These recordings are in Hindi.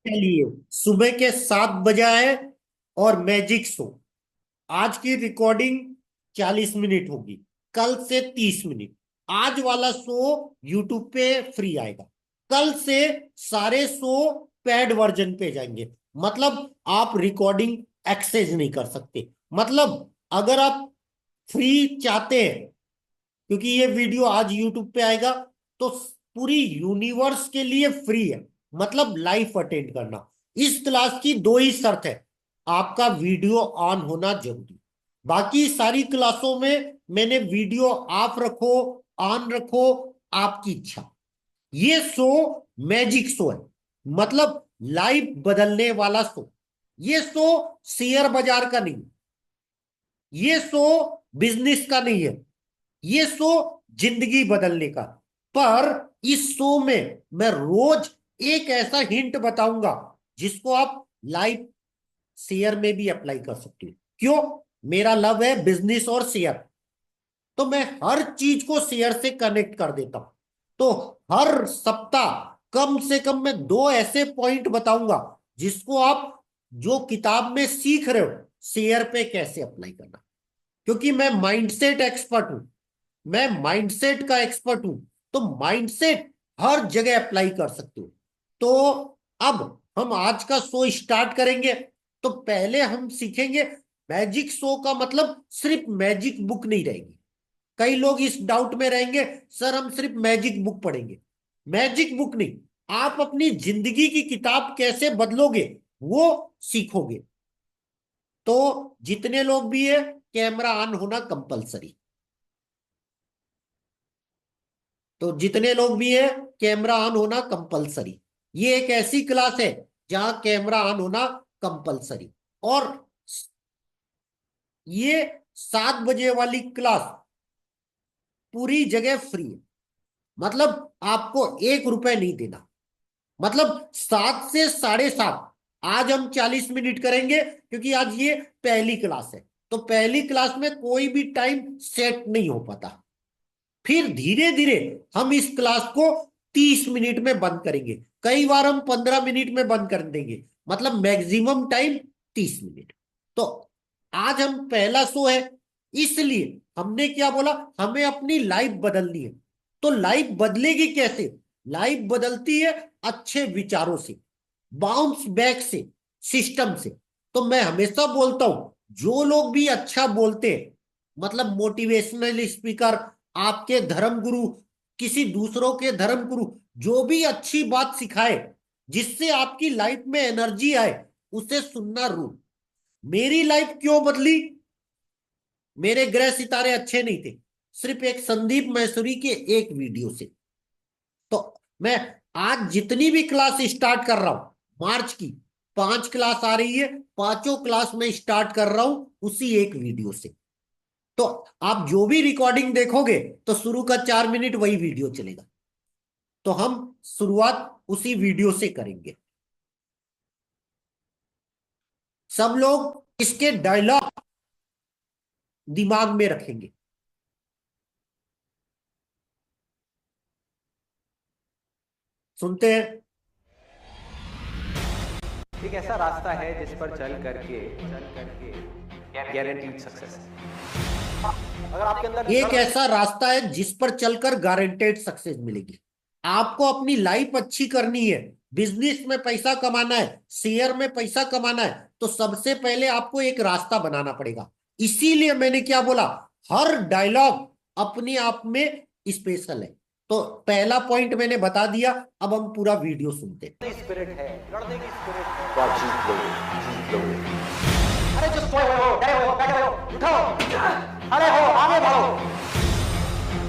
के लिए सुबह के 7 बजे है और मैजिक शो। आज की रिकॉर्डिंग 40 मिनट होगी, कल से 30 मिनट। आज वाला शो यूट्यूब पे फ्री आएगा, कल से सारे शो पेड वर्जन पे जाएंगे। मतलब आप रिकॉर्डिंग एक्सेस नहीं कर सकते। मतलब अगर आप फ्री चाहते हैं, क्योंकि ये वीडियो आज यूट्यूब पे आएगा, तो पूरी यूनिवर्स के लिए फ्री है। मतलब लाइव अटेंड करना। इस क्लास की दो ही शर्त है, आपका वीडियो ऑन होना जरूरी। बाकी सारी क्लासों में मैंने वीडियो ऑफ रखो ऑन रखो, आपकी इच्छा। ये शो मैजिक शो है, मतलब लाइफ बदलने वाला शो। ये शो शेयर बाजार का नहीं, ये शो बिजनेस का नहीं है, ये शो जिंदगी बदलने का। पर इस शो में मैं रोज एक ऐसा हिंट बताऊंगा जिसको आप लाइफ शेयर में भी अप्लाई कर सकते हो। क्यों? मेरा लव है बिजनेस और शेयर, तो मैं हर चीज को शेयर से कनेक्ट कर देता हूं। तो हर सप्ताह कम से कम मैं दो ऐसे पॉइंट बताऊंगा जिसको आप जो किताब में सीख रहे हो शेयर पे कैसे अप्लाई करना। क्योंकि मैं माइंडसेट एक्सपर्ट हूं, मैं माइंडसेट का एक्सपर्ट हूं। तो माइंडसेट हर जगह अप्लाई कर सकते हो। तो अब हम आज का शो स्टार्ट करेंगे। तो पहले हम सीखेंगे मैजिक शो का मतलब सिर्फ मैजिक बुक नहीं रहेगी। कई लोग इस डाउट में रहेंगे, सर हम सिर्फ मैजिक बुक पढ़ेंगे। मैजिक बुक नहीं, आप अपनी जिंदगी की किताब कैसे बदलोगे वो सीखोगे। तो जितने लोग भी है, कैमरा ऑन होना कंपलसरी। तो जितने लोग भी है, कैमरा ऑन होना कंपलसरी। ये एक ऐसी क्लास है जहां कैमरा ऑन होना कंपलसरी। और ये 7 बजे वाली क्लास पूरी जगह फ्री है। मतलब आपको 1 रुपए नहीं देना। मतलब 7 से 7:30। आज हम 40 मिनट करेंगे क्योंकि आज ये पहली क्लास है। तो पहली क्लास में कोई भी टाइम सेट नहीं हो पाता। फिर धीरे धीरे हम इस क्लास को 30 मिनट में बंद करेंगे। कई बार हम 15 मिनट में बंद कर देंगे। मतलब मैक्सिमम टाइम 30 मिनट। तो आज हम पहला शो है, इसलिए हमने क्या बोला, हमें अपनी लाइफ बदलनी है। तो लाइफ बदलेगी कैसे? लाइफ बदलती है अच्छे विचारों से, बाउंस बैक से, सिस्टम से। तो मैं हमेशा बोलता हूं, जो लोग भी अच्छा बोलते हैं, मतलब मोटिवेशनल स्पीकर, आपके धर्म गुरु, किसी दूसरों के धर्म गुरु, जो भी अच्छी बात सिखाए जिससे आपकी लाइफ में एनर्जी आए, उसे सुनना रूल। मेरी लाइफ क्यों बदली? मेरे ग्रह सितारे अच्छे नहीं थे, सिर्फ एक संदीप मैसूरी के एक वीडियो से। तो मैं आज जितनी भी क्लास स्टार्ट कर रहा हूं, मार्च की 5 क्लास आ रही है, पांचों क्लास में स्टार्ट कर रहा हूं उसी एक वीडियो से। तो आप जो भी रिकॉर्डिंग देखोगे तो शुरू का 4 मिनट वही वीडियो चलेगा। तो हम शुरुआत उसी वीडियो से करेंगे। सब लोग इसके डायलॉग दिमाग में रखेंगे। सुनते हैं। एक ऐसा रास्ता है जिस पर चल करके गारंटीड सक्सेस। अगर आपके अंदर एक ऐसा रास्ता है जिस पर चलकर गारंटेड सक्सेस मिलेगी। आपको अपनी लाइफ अच्छी करनी है, बिजनेस में पैसा कमाना है, शेयर में पैसा कमाना है, तो सबसे पहले आपको एक रास्ता बनाना पड़ेगा। इसीलिए मैंने क्या बोला, हर डायलॉग अपने आप में स्पेशल है। तो पहला पॉइंट मैंने बता दिया, अब हम पूरा वीडियो सुनते हैं। स्पिरिट है, लड़ने की स्पिरिट है, तो आप जीत लोगे, जीत लोगे। अरे जो सोए हो, डरे हो, बैठे हो, उठो, अरे हो, आगे बढ़ो।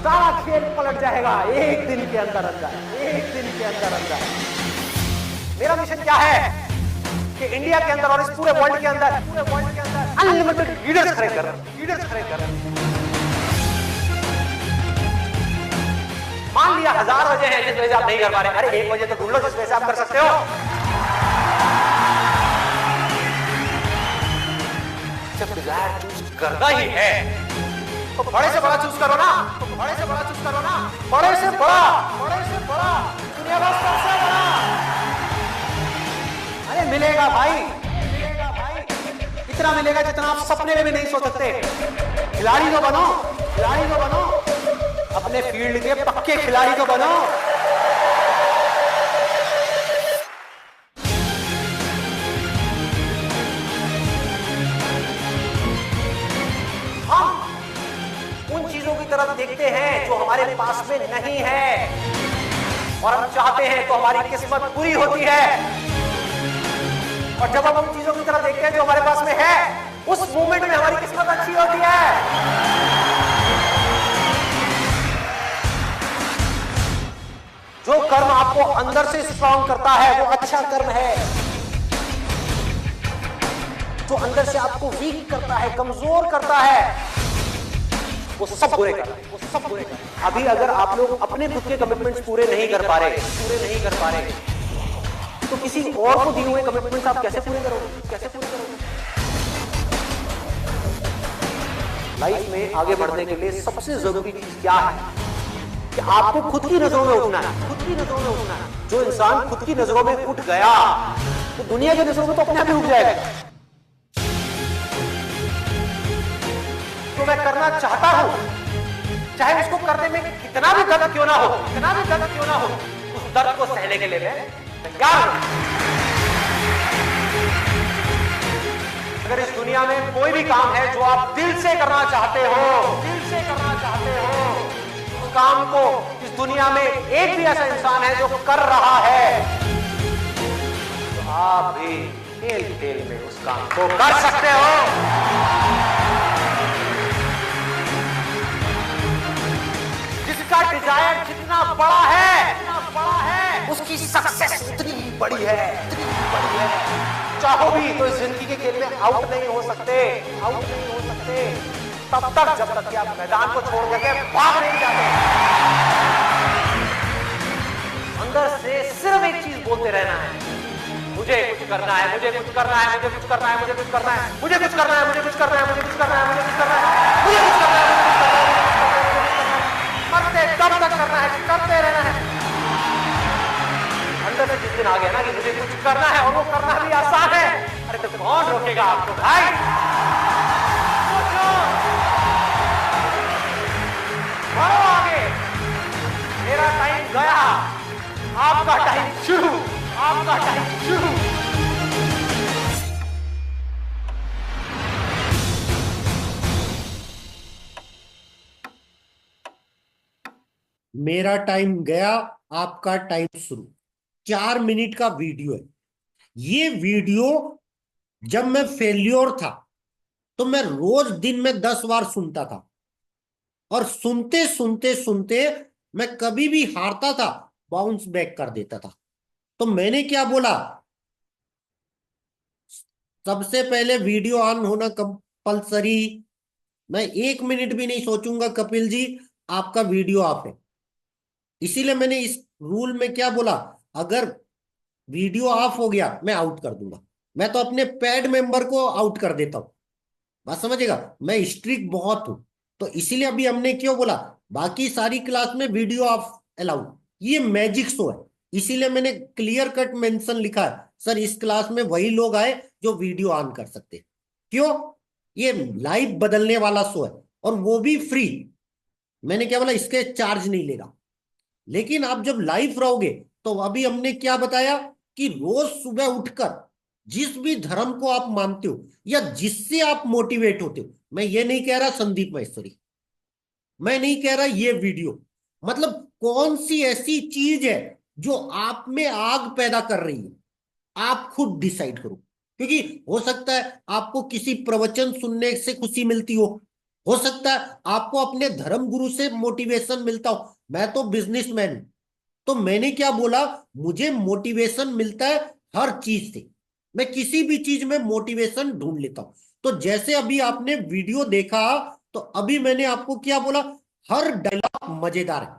सारा खेल पलट जाएगा एक दिन के अंदर अंदर, एक दिन के अंदर अंदर। मेरा मिशन क्या है कि इंडिया के अंदर और इस पूरे वर्ल्ड के अंदर अनलिमिटेड लीडर्स खड़े कर, लीडर्स खड़े कर। मान लिया 1000 वजह है जिस वजह से आप नहीं कर पा रहे, अरे 1 वजह तो ढूंढ लो जिस वजह से आप कर सकते हो। जब डिजायर चूज करना ही है तो बड़े से बड़ा चूज करो ना, तो बड़े से बड़ा चूज करो ना, बड़े से बड़ा, बड़े से बड़ा, दुनिया का सबसे बड़ा। मिलेगा भाई, मिलेगा भाई, इतना मिलेगा जितना आप सपने में भी नहीं सोच सकते। खिलाड़ी तो बनो, खिलाड़ी तो बनो, अपने फील्ड के पक्के खिलाड़ी तो बनो। हम उन चीजों की तरफ देखते हैं जो हमारे पास में नहीं है, और हम चाहते हैं तो हमारी किस्मत पूरी होती है। और जब हम उन चीजों की तरफ देखते हैं जो हमारे पास में है, उस मोमेंट में हमारी किस्मत अच्छी होती है। जो कर्म आपको अंदर से स्ट्रांग करता है वो अच्छा कर्म है। जो अंदर से आपको वीक करता है, कमजोर करता है, वो सब बुरे कर रहे हैं, वो सब बुरे कर रहे हैं। अभी अगर आप लोग अपने खुद के कमिटमेंट्स पूरे नहीं कर पा रहे, तो किसी और को दिए हुए कमिटमेंट्स आप कैसे पूरे करोगे? लाइफ में आगे बढ़ने के लिए सबसे जरूरी चीज क्या है कि आपको खुद की नजरों में उठना है। जो इंसान खुद की नजरों में उठ गया तो दुनिया की नजरों में तो अपने आप ही उठ जाएगा। तो मैं करना चाहता हूं, चाहे उसको करने में कितना भी दर्द क्यों ना हो, उस दर्द को सहने के लिए मैं तैयार हूं। अगर इस दुनिया में कोई भी काम है जो आप दिल से करना चाहते हो, उस काम को इस दुनिया में एक भी ऐसा इंसान है जो कर रहा है, तो आप भी खेल में उस काम को कर सकते हो। जिसका डिजायर जितना बड़ा है, उसकी सक्सेस उतनी ही बड़ी है। चाहो भी तो इस जिंदगी के खेल में आउट नहीं हो सकते, तब तक जब तक कि आप मैदान को छोड़ करके भाग नहीं जाते। अंदर से सिर्फ एक चीज बोलते रहना है, मुझे कुछ करना है, मुझे कुछ करना है, मुझे कुछ करना है, मुझे कुछ करना है, मुझे कुछ करना है, मुझे कुछ करना है, मुझे कुछ करना है, मुझे कुछ करना है, मुझे कुछ करना है, मरते दम तक करना है, करते रहना है। अंदर से जिस दिन आ गया ना कि मुझे कुछ करना है और वो करना भी आसान है, अरे तो कौन रोकेगा आपको भाई? बढ़ो आगे, मेरा टाइम गया, आपका टाइम शुरू। मेरा टाइम गया, आपका टाइम शुरू। 4 मिनट का वीडियो है। ये वीडियो जब मैं फेल्योर था तो मैं रोज दिन में 10 बार सुनता था, और सुनते सुनते सुनते मैं कभी भी हारता था, बाउंस बैक कर देता था। तो मैंने क्या बोला, सबसे पहले वीडियो ऑन होना कंपलसरी। मैं 1 मिनट भी नहीं सोचूंगा कपिल जी आपका वीडियो ऑफ है। इसीलिए मैंने इस रूल में क्या बोला, अगर वीडियो ऑफ हो गया मैं आउट कर दूंगा। मैं तो अपने पैड मेंबर को आउट कर देता हूं, बात समझेगा। मैं स्ट्रिक्ट बहुत हूं। तो इसीलिए अभी हमने क्यों बोला, बाकी सारी क्लास में वीडियो ऑफ अलाउड। ये मैजिक शो है, इसीलिए मैंने क्लियर कट मेंशन लिखा है, सर इस क्लास में वही लोग आए जो वीडियो ऑन कर सकते हैं। क्यों? ये लाइफ बदलने वाला शो है, और वो भी फ्री। मैंने क्या बोला, इसके चार्ज नहीं लेगा। लेकिन आप जब लाइव रहोगे तो अभी हमने क्या बताया कि रोज सुबह उठकर जिस भी धर्म को आप मानते हो या जिससे आप मोटिवेट होते हो, मैं ये नहीं कह रहा संदीप महेश्वरी, मैं नहीं कह रहा ये वीडियो, मतलब कौन सी ऐसी चीज है जो आप में आग पैदा कर रही है, आप खुद डिसाइड करो। क्योंकि हो सकता है आपको किसी प्रवचन सुनने से खुशी मिलती हो सकता है आपको अपने धर्म गुरु से मोटिवेशन मिलता हो। मैं तो बिजनेसमैन हूं, तो मैंने क्या बोला, मुझे मोटिवेशन मिलता है हर चीज से। मैं किसी भी चीज में मोटिवेशन ढूंढ लेता हूं। तो जैसे अभी आपने वीडियो देखा, तो अभी मैंने आपको क्या बोला, हर डायलॉग मजेदार है।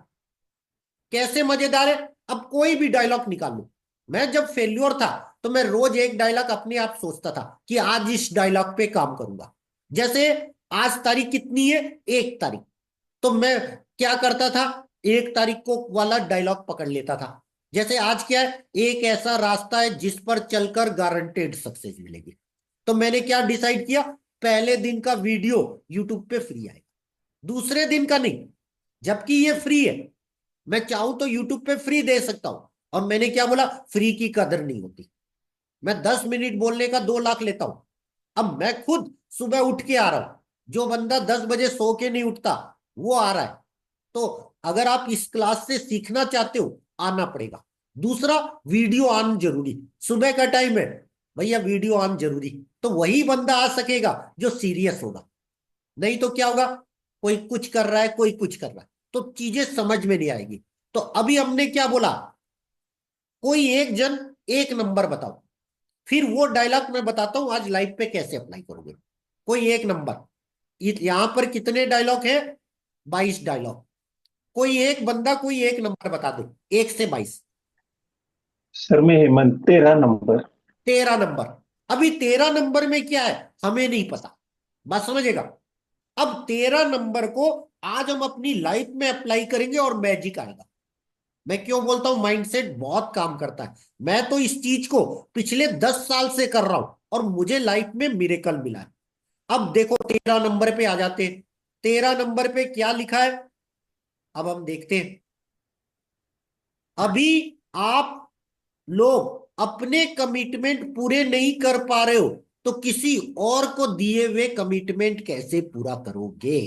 कैसे मजेदार है? अब कोई भी डायलॉग निकाल लो। मैं जब फेल्योर था तो मैं रोज एक डायलॉग अपने आप सोचता था कि आज इस डायलॉग पे काम करूंगा। जैसे आज तारीख कितनी है, 1 तारीख, तो मैं क्या करता था, 1 तारीख को वाला डायलॉग पकड़ लेता था। जैसे आज क्या है, एक ऐसा रास्ता है जिस पर चलकर गारंटेड सक्सेस मिलेगी। तो मैंने क्या डिसाइड किया, पहले दिन का वीडियो यूट्यूब पे फ्री आएगा, दूसरे दिन का नहीं। जबकि ये फ्री है, मैं चाहूं तो यूट्यूब पे फ्री दे सकता हूं। और मैंने क्या बोला, फ्री की कदर नहीं होती। मैं 10 मिनट बोलने का 2 लाख लेता हूं। अब मैं खुद सुबह उठ के आ रहा हूं, जो बंदा 10 बजे सो के नहीं उठता वो आ रहा है। तो अगर आप इस क्लास से सीखना चाहते हो, आना पड़ेगा। दूसरा, वीडियो ऑन जरूरी, सुबह का टाइम है भैया, वीडियो ऑन जरूरी। तो वही बंदा आ सकेगा जो सीरियस होगा। नहीं तो क्या होगा, कोई कुछ कर रहा है, कोई कुछ कर रहा है, तो चीजें समझ में नहीं आएगी। तो अभी हमने क्या बोला, कोई एक जन एक नंबर बताओ, फिर वो डायलॉग मैं बताता हूं आज लाइव पे कैसे अप्लाई करोगे। कोई एक नंबर, यहां पर कितने डायलॉग है, 22 डायलॉग। कोई एक बंदा कोई एक नंबर बता दे, 1 से 22। सर मैं हेमंत 13 नंबर। 13 नंबर। अभी 13 नंबर में क्या है हमें नहीं पता, बात समझेगा। अब 13 नंबर को आज हम अपनी लाइफ में अप्लाई करेंगे और मैजिक आएगा। मैं क्यों बोलता हूं माइंडसेट बहुत काम करता है। मैं तो इस चीज को पिछले 10 साल से कर रहा हूं और मुझे लाइफ में मिरेकल मिला है। अब देखो 13 नंबर पे आ जाते हैं। 13 नंबर पे क्या लिखा है, अब हम देखते हैं। अभी आप लोग अपने कमिटमेंट पूरे नहीं कर पा रहे हो, तो किसी और को दिए हुए कमिटमेंट कैसे पूरा करोगे।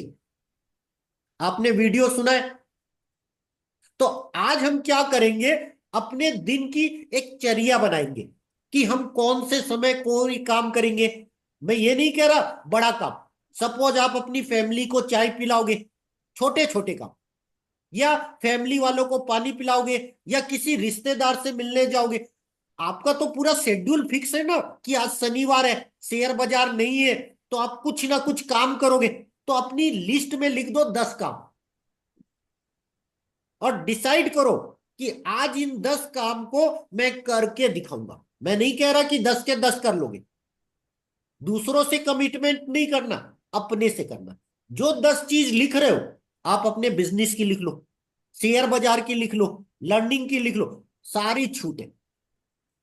आपने वीडियो सुना है। तो आज हम क्या करेंगे, अपने दिन की एक चर्या बनाएंगे कि हम कौन से समय कोई काम करेंगे। मैं ये नहीं कह रहा बड़ा काम। सपोज आप अपनी फैमिली को चाय पिलाओगे, छोटे छोटे काम, या फैमिली वालों को पानी पिलाओगे, या किसी रिश्तेदार से मिलने जाओगे। आपका तो पूरा शेड्यूल फिक्स है ना कि आज शनिवार है, शेयर बाजार नहीं है, तो आप कुछ ना कुछ काम करोगे। तो अपनी लिस्ट में लिख दो 10 काम और डिसाइड करो कि आज इन 10 काम को मैं करके दिखाऊंगा। मैं नहीं कह रहा कि 10 के 10 कर लोगे, दूसरों से कमिटमेंट नहीं करना, अपने से करना। जो 10 चीज लिख रहे हो, आप अपने बिजनेस की लिख लो, शेयर बाजार की लिख लो, लर्निंग की लिख लो, सारी छूटें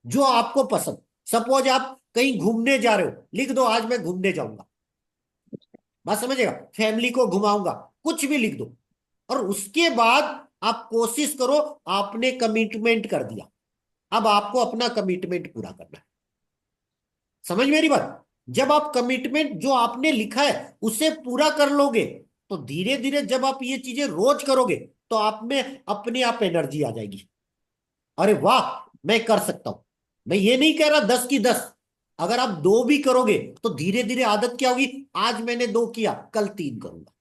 जो आपको पसंद। सपोज आप कहीं घूमने जा रहे हो, लिख दो आज मैं घूमने जाऊंगा, बात समझेगा, फैमिली को घुमाऊंगा, कुछ भी लिख दो। और उसके बाद आप कोशिश करो, आपने कमिटमेंट कर दिया, अब आपको अपना कमिटमेंट पूरा करना है। समझ मेरी बात। जब आप कमिटमेंट जो आपने लिखा है उसे पूरा कर लोगे, तो धीरे धीरे जब आप ये चीजें रोज करोगे, तो आप में अपने आप एनर्जी आ जाएगी। अरे वाह, मैं कर सकता हूं। मैं ये नहीं कह रहा 10 की 10, अगर आप 2 भी करोगे तो धीरे धीरे आदत क्या होगी, आज मैंने 2 किया, कल 3 करूंगा।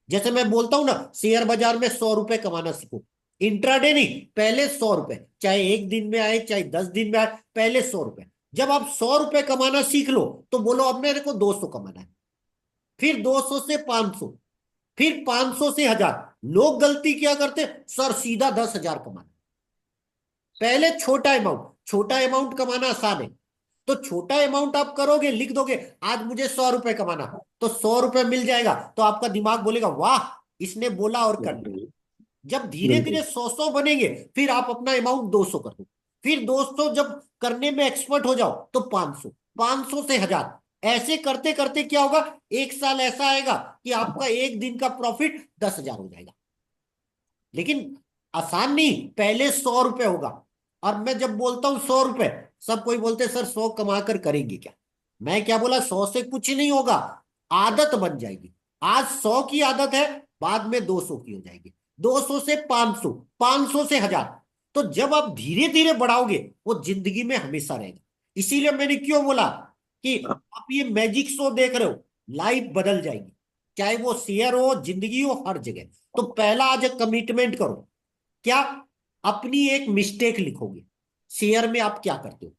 जैसे मैं बोलता हूं ना, शेयर बाजार में 100 रुपए कमाना सीखो। इंट्राडे नहीं, पहले 100 रुपए, चाहे एक दिन में आए चाहे 10 दिन में आए, पहले 100 रुपए। जब आप 100 रुपए कमाना सीख लो, तो बोलो अब मेरे को 200 कमाना है। फिर 200 से 500, फिर 500 से 1000। लोग गलती क्या करते, सर सीधा 10,000 कमाना। पहले छोटा अमाउंट कमाना आसान है। तो छोटा अमाउंट आप करोगे, लिख दोगे आज मुझे 100 रुपए कमाना, तो 100 रुपए मिल जाएगा। तो आपका दिमाग बोलेगा वाह, इसने बोला और कर लिया। जब धीरे धीरे बिल्कुल। 100 बनेंगे, फिर आप अपना अमाउंट 200 कर दो। फिर 200 जब करने में एक्सपर्ट हो जाओ, तो 500, 500 से 1000। ऐसे करते करते क्या होगा, एक साल ऐसा आएगा कि आपका एक दिन का प्रॉफिट 10,000 हो जाएगा। लेकिन आसान नहीं, पहले 100 रुपए होगा। और मैं जब बोलता हूं 100 रुपए, सब कोई बोलते सर 100 कमा कर करेंगे क्या। मैं क्या बोला, 100 से कुछ नहीं होगा, आदत बन जाएगी। आज 100 की आदत है, बाद में 200 की हो जाएगी, 200 से 500, 500 से 1000। तो जब आप धीरे धीरे बढ़ाओगे, वो जिंदगी में हमेशा रहेगा। इसीलिए मैंने क्यों बोला कि आप ये मैजिक शो देख रहे हो, लाइफ बदल जाएगी, चाहे वो शेयर हो, जिंदगी हो, हर जगह। तो पहला आज कमिटमेंट करो। क्या, अपनी एक मिस्टेक लिखोगे, शेयर में आप क्या करते हो,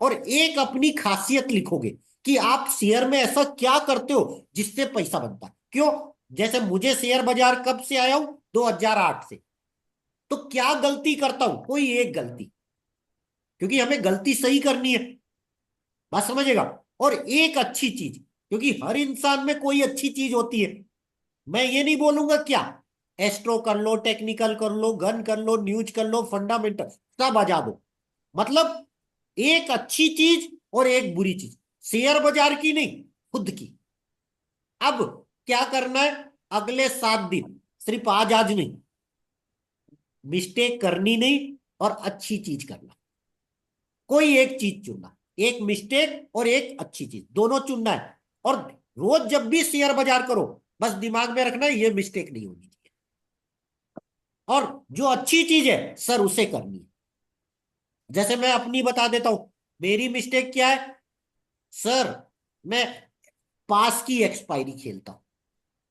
और एक अपनी खासियत लिखोगे कि आप शेयर में ऐसा क्या करते हो जिससे पैसा बनता है। क्यों, जैसे मुझे शेयर बाजार कब से आया हूं, 2008 से। तो क्या गलती करता हूं, कोई एक गलती, क्योंकि हमें गलती सही करनी है, बात समझेगा। और एक अच्छी चीज, क्योंकि हर इंसान में कोई अच्छी चीज होती है। मैं ये नहीं बोलूंगा क्या एस्ट्रो कर लो, टेक्निकल कर लो, गन कर लो, न्यूज कर लो, फंडामेंटल सब आजा दो। मतलब एक अच्छी चीज और एक बुरी चीज, शेयर बाजार की नहीं, खुद की। अब क्या करना है, अगले 7 दिन सिर्फ आज आज नहीं, मिस्टेक करनी नहीं और अच्छी चीज करना। कोई एक चीज चुनना, एक मिस्टेक और एक अच्छी चीज, दोनों चुनना है। और रोज जब भी शेयर बाजार करो, बस दिमाग में रखना है ये मिस्टेक नहीं होनी चाहिए, और जो अच्छी चीज है सर उसे करनी है। जैसे मैं अपनी बता देता हूं, मेरी मिस्टेक क्या है सर, मैं पास की एक्सपायरी खेलता हूं।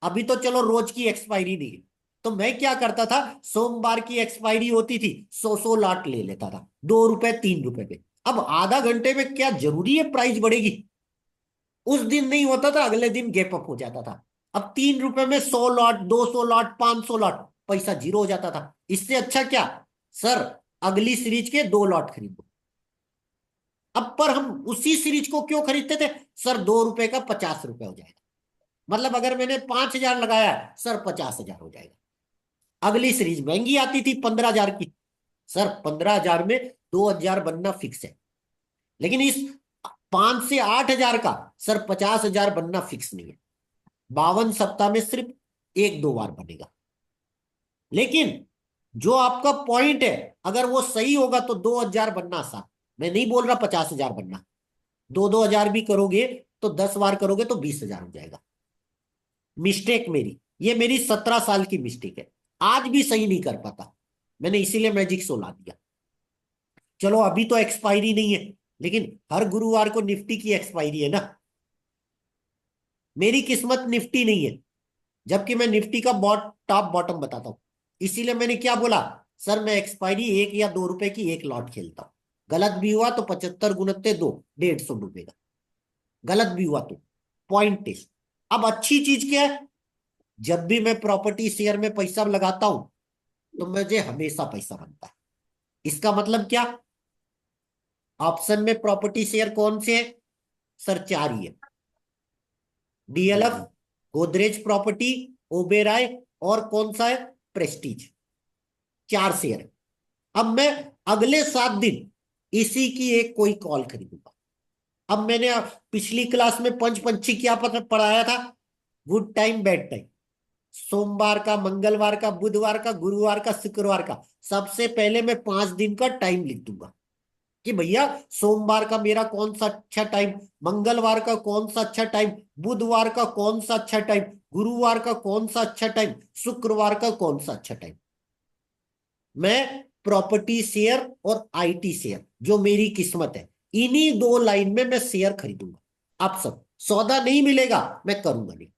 अभी तो चलो रोज की एक्सपायरी नहीं है, तो मैं क्या करता था, सोमवार की एक्सपायरी होती थी, 100 लॉट ले लेता था, 2 रुपए 3 रुपए पे। अब आधा घंटे में क्या जरूरी है प्राइस बढ़ेगी, उस दिन नहीं होता था, अगले दिन गैप अप हो जाता था। अब 3 रुपए में 100 लॉट, 200 लॉट, 500 लॉट, पैसा जीरो हो जाता था। इससे अच्छा क्या सर, अगली सीरीज के 2 लॉट खरीदो। अब पर हम उसी सीरीज को क्यों खरीदते थे सर, 2 रुपए का 50 रुपए हो जाएगा, मतलब अगर मैंने 5,000 लगाया है सर, 50,000 हो जाएगा। अगली सीरीज महंगी आती थी 15,000 की, सर 15,000 में 2,000 बनना फिक्स है। लेकिन इस 5 से 8,000 का सर 50,000 बनना फिक्स नहीं है, 52 सप्ताह में सिर्फ 1-2 बार बनेगा। लेकिन जो आपका पॉइंट है, अगर वो सही होगा तो 2,000 बनना आसान। मैं नहीं बोल रहा 50,000 बनना, 2-2 हजार भी करोगे तो 10 बार करोगे तो 20,000 हो जाएगा। मिस्टेक मेरी, ये मेरी 17 साल की मिस्टेक है, आज भी सही नहीं कर पाता, मैंने इसीलिए मैजिक शो ला दिया। चलो अभी तो एक्सपायरी नहीं है, लेकिन हर गुरुवार को निफ्टी की एक्सपायरी है ना। मेरी किस्मत निफ्टी नहीं है, जबकि मैं निफ्टी का टॉप बॉटम बताता हूं। इसीलिए मैंने क्या बोला सर, मैं एक्सपायरी 1 या 2 रुपए की 1 लॉट खेलता हूं, गलत भी हुआ तो 75 × 2 150 रुपए का, गलत भी हुआ तो पॉइंट टेस्ट। अब अच्छी चीज क्या है, जब भी मैं प्रॉपर्टी शेयर में पैसा लगाता हूं तो मुझे हमेशा पैसा बनता है। इसका मतलब क्या, ऑप्शन में प्रॉपर्टी शेयर कौन से है सर, 4 ही है, डीएलएफ, गोदरेज प्रॉपर्टी, ओबेराय, और कौन सा है, प्रेस्टीज। 4 शेयर है। अब मैं अगले 7 दिन इसी की एक कोई कॉल खरीदूंगा। अब मैंने पिछली क्लास में पंचपंची क्या पता पढ़ाया था, गुड टाइम बैड टाइम, सोमवार का, मंगलवार का, बुधवार का, गुरुवार का, शुक्रवार का। सबसे पहले मैं 5 दिन का टाइम लिख दूंगा कि भैया सोमवार का मेरा कौन सा अच्छा टाइम, मंगलवार का कौन सा अच्छा टाइम, बुधवार का कौन सा अच्छा टाइम, गुरुवार का कौन सा अच्छा टाइम, शुक्रवार का कौन सा अच्छा टाइम। मैं प्रॉपर्टी शेयर और आईटी शेयर, जो मेरी किस्मत है, इन्हीं 2 लाइन में मैं शेयर खरीदूंगा। आप सब सौदा नहीं मिलेगा मैं करूंगा नहीं।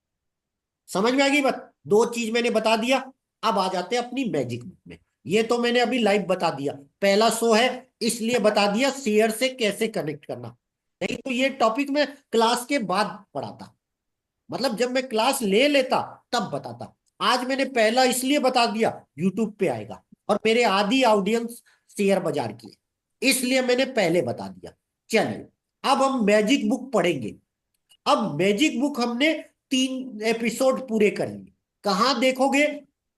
समझ में आ गई बात, 2 चीज मैंने बता दिया। अब आ जाते हैं अपनी मैजिक बुक में। ये तो मैंने अभी लाइव बता दिया, पहला शो है इसलिए बता दिया शेयर से कैसे कनेक्ट करना, नहीं तो ये टॉपिक मैं क्लास के बाद पढ़ाता, मतलब जब मैं क्लास ले लेता तब बताता। आज मैंने पहला इसलिए बता दिया, यूट्यूब पे आएगा और मेरे आधी ऑडियंस शेयर बाजार की है, इसलिए मैंने पहले बता दिया। चलिए अब हम मैजिक बुक पढ़ेंगे। अब मैजिक बुक हमने 3 एपिसोड पूरे कर लिए। कहां देखोगे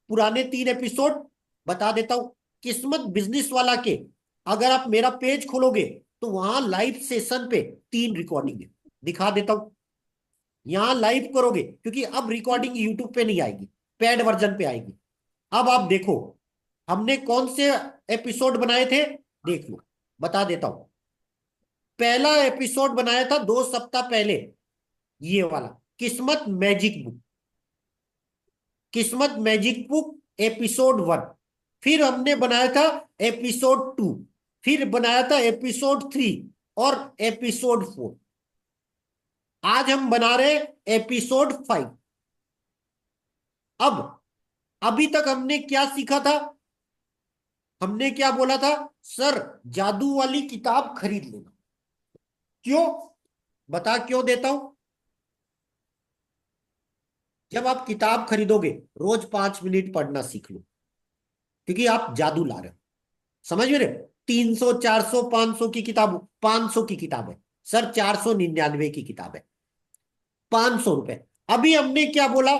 पुराने 3 एपिसोड, बता देता हूं, किस्मत बिजनेस वाला के, अगर आप मेरा पेज खोलोगे तो वहां लाइव सेशन पे 3 रिकॉर्डिंग है, दिखा देता हूं। यहां लाइव करोगे क्योंकि अब रिकॉर्डिंग यूट्यूब पे नहीं आएगी, पेड वर्जन पे आएगी। अब आप देखो हमने कौन से एपिसोड बनाए थे, देख लो, बता देता हूं। पहला एपिसोड बनाया था 2 सप्ताह पहले, ये वाला किस्मत मैजिक बुक, किस्मत मैजिक बुक एपिसोड 1। फिर हमने बनाया था एपिसोड 2, फिर बनाया था एपिसोड 3 और एपिसोड 4। आज हम बना रहे एपिसोड 5। अब अभी तक हमने क्या सीखा था, हमने क्या बोला था सर, जादू वाली किताब खरीद लेना। क्यों, बता क्यों देता हूं। जब आप किताब खरीदोगे रोज 5 मिनट पढ़ना सीख लो, क्योंकि आप जादू ला रहे हो, समझ में रहे हो। 300, 400, 500 की किताब, 500 की किताब है सर, 499 की किताब है, 500 रुपए। अभी हमने क्या बोला,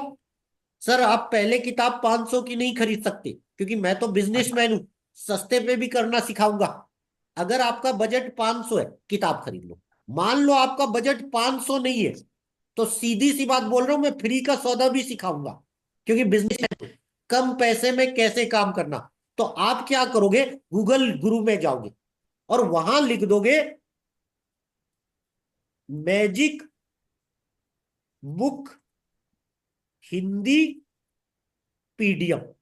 सर आप पहले किताब 500 की नहीं खरीद सकते, क्योंकि मैं तो बिजनेसमैन हूं, सस्ते पे भी करना सिखाऊंगा। अगर आपका बजट 500 है, किताब खरीद लो। मान लो आपका बजट 500 नहीं है, तो सीधी सी बात बोल रहा हूं, मैं फ्री का सौदा भी सिखाऊंगा, क्योंकि बिजनेस कम पैसे में कैसे काम करना। तो आप क्या करोगे, गूगल गुरु में जाओगे और वहां लिख दोगे magic book Hindi PDF.